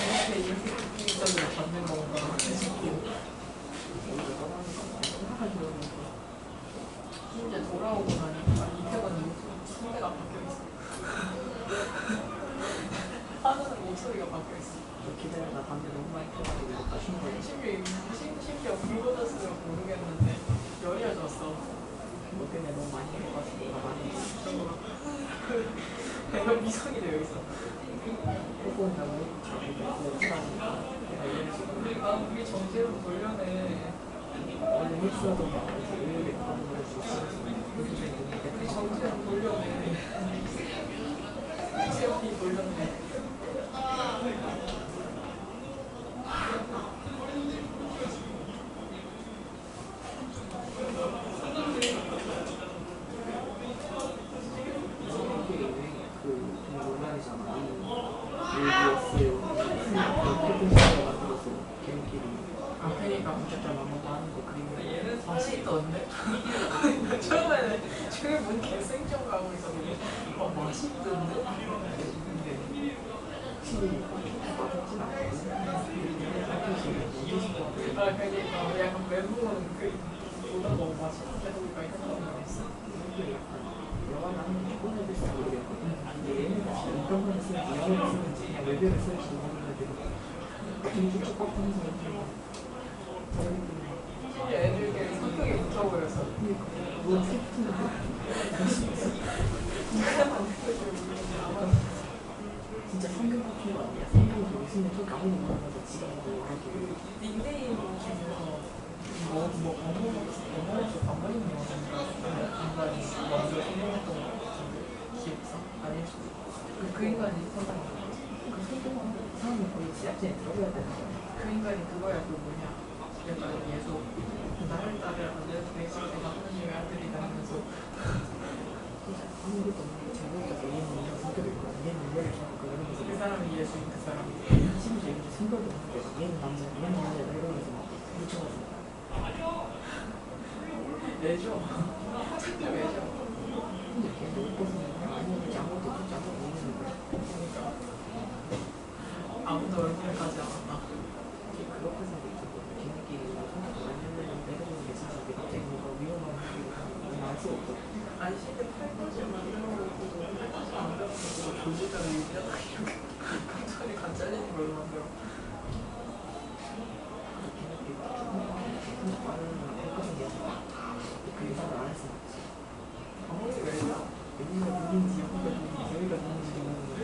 이렇게 느낌까지 받는 건가 싶고 이제 돌아오고 나니까 이태원 상대가 바뀌어있어. 하는 목소리가 바뀌어있어. 기다려다 담배 너무 많이 펴가지고 이거 마신 거야 심지어 불 꽂았으면 모르겠는데 열이어졌어. 뭐 때문에 너무 많이 해가지고 내가 많이 내가 미성이 되어 있어. 해본다고 자꾸 하라니까 내가 이런 난 우리 정체로 돌려내. 원래 헬스하던 거 이제 의욕에 가는 거를 수 있어서 우리 정체로 돌려내. 세연이 돌려내. 그러니까 진짜 만만도 하는 거 그리고 얘는 맛있던데? 처음에는 문 개생정 가고 있었는데 맛있던데? 아 그러니까 약간 멘붕은 보다 너무 맛있는데 보니까 생각이 있어. 영화는 한번 해보는 게 잘 모르겠거든. 근데 얘는 인터넷을 쓰는지 영어를 쓰는지 그냥 외대를 쓰는지 모르는데 되게 촉박하는 사람들이 애들끼리 성격이 붙어 보여서 뭐 세팅을 진짜 성격 같은 거 아니야? 성격이 무슨 좀 아무리 말하면서 지금 뭐라고 닉네임 중에서 어머니도 반반인 영화인가 반반이 먼저 생각했던 거 같은데 기억상? 아닐 수도 있고 그 인간이 세상에 그 성격은 사람이 거의 제작진에 들어가야 되는 거야. 그 인간이 그거야 그 뭐냐 약간 예수 나를 따르라 내가 하느님의 아들이다 하면서 진짜 아무것도 없는데 제목에서 얘는 이런 성격이 있고 얘는 이런 성격이 이러면서 그 사람이 예수인 그 사람이 심지어 이렇게 생각도 없는데 얘는 남자야 얘는 여자야 이러면서 막 미쳐가지고 내죠. 자꾸 내죠. 더 얼굴에 가지 않았나? 그렇게 생각했거든. 걔네끼리 생각 왜냐면 내가 보는 게 진짜 내가 갑자기 뭔가 위험한 일을 알 수가 없거든. 아니 실제 팔꿈치 만들어놓고 팔꿈치 만들어놓고 조지자를 유지하다 이렇게 갑자기 간 잘리는 걸로 만들어. 걔네끼리 그렇게 생겼어. 그 예상을 안 했어. 아무리 왜냐? 여기가 누군지 여기가 누군지 모르는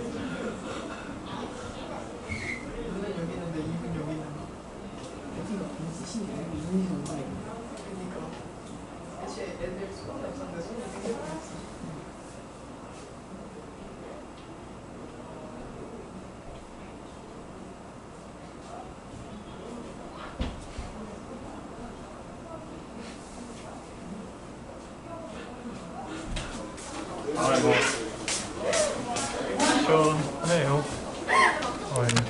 눈은 여기 있는데 입은 여기 있는 거. 여기가 누군지 신이 여기 있는지도 모르겠네. 그러니까 애초에 애들 수건이 없었는데 손이 되게 많았어. 아이고 시원해요. 아이고.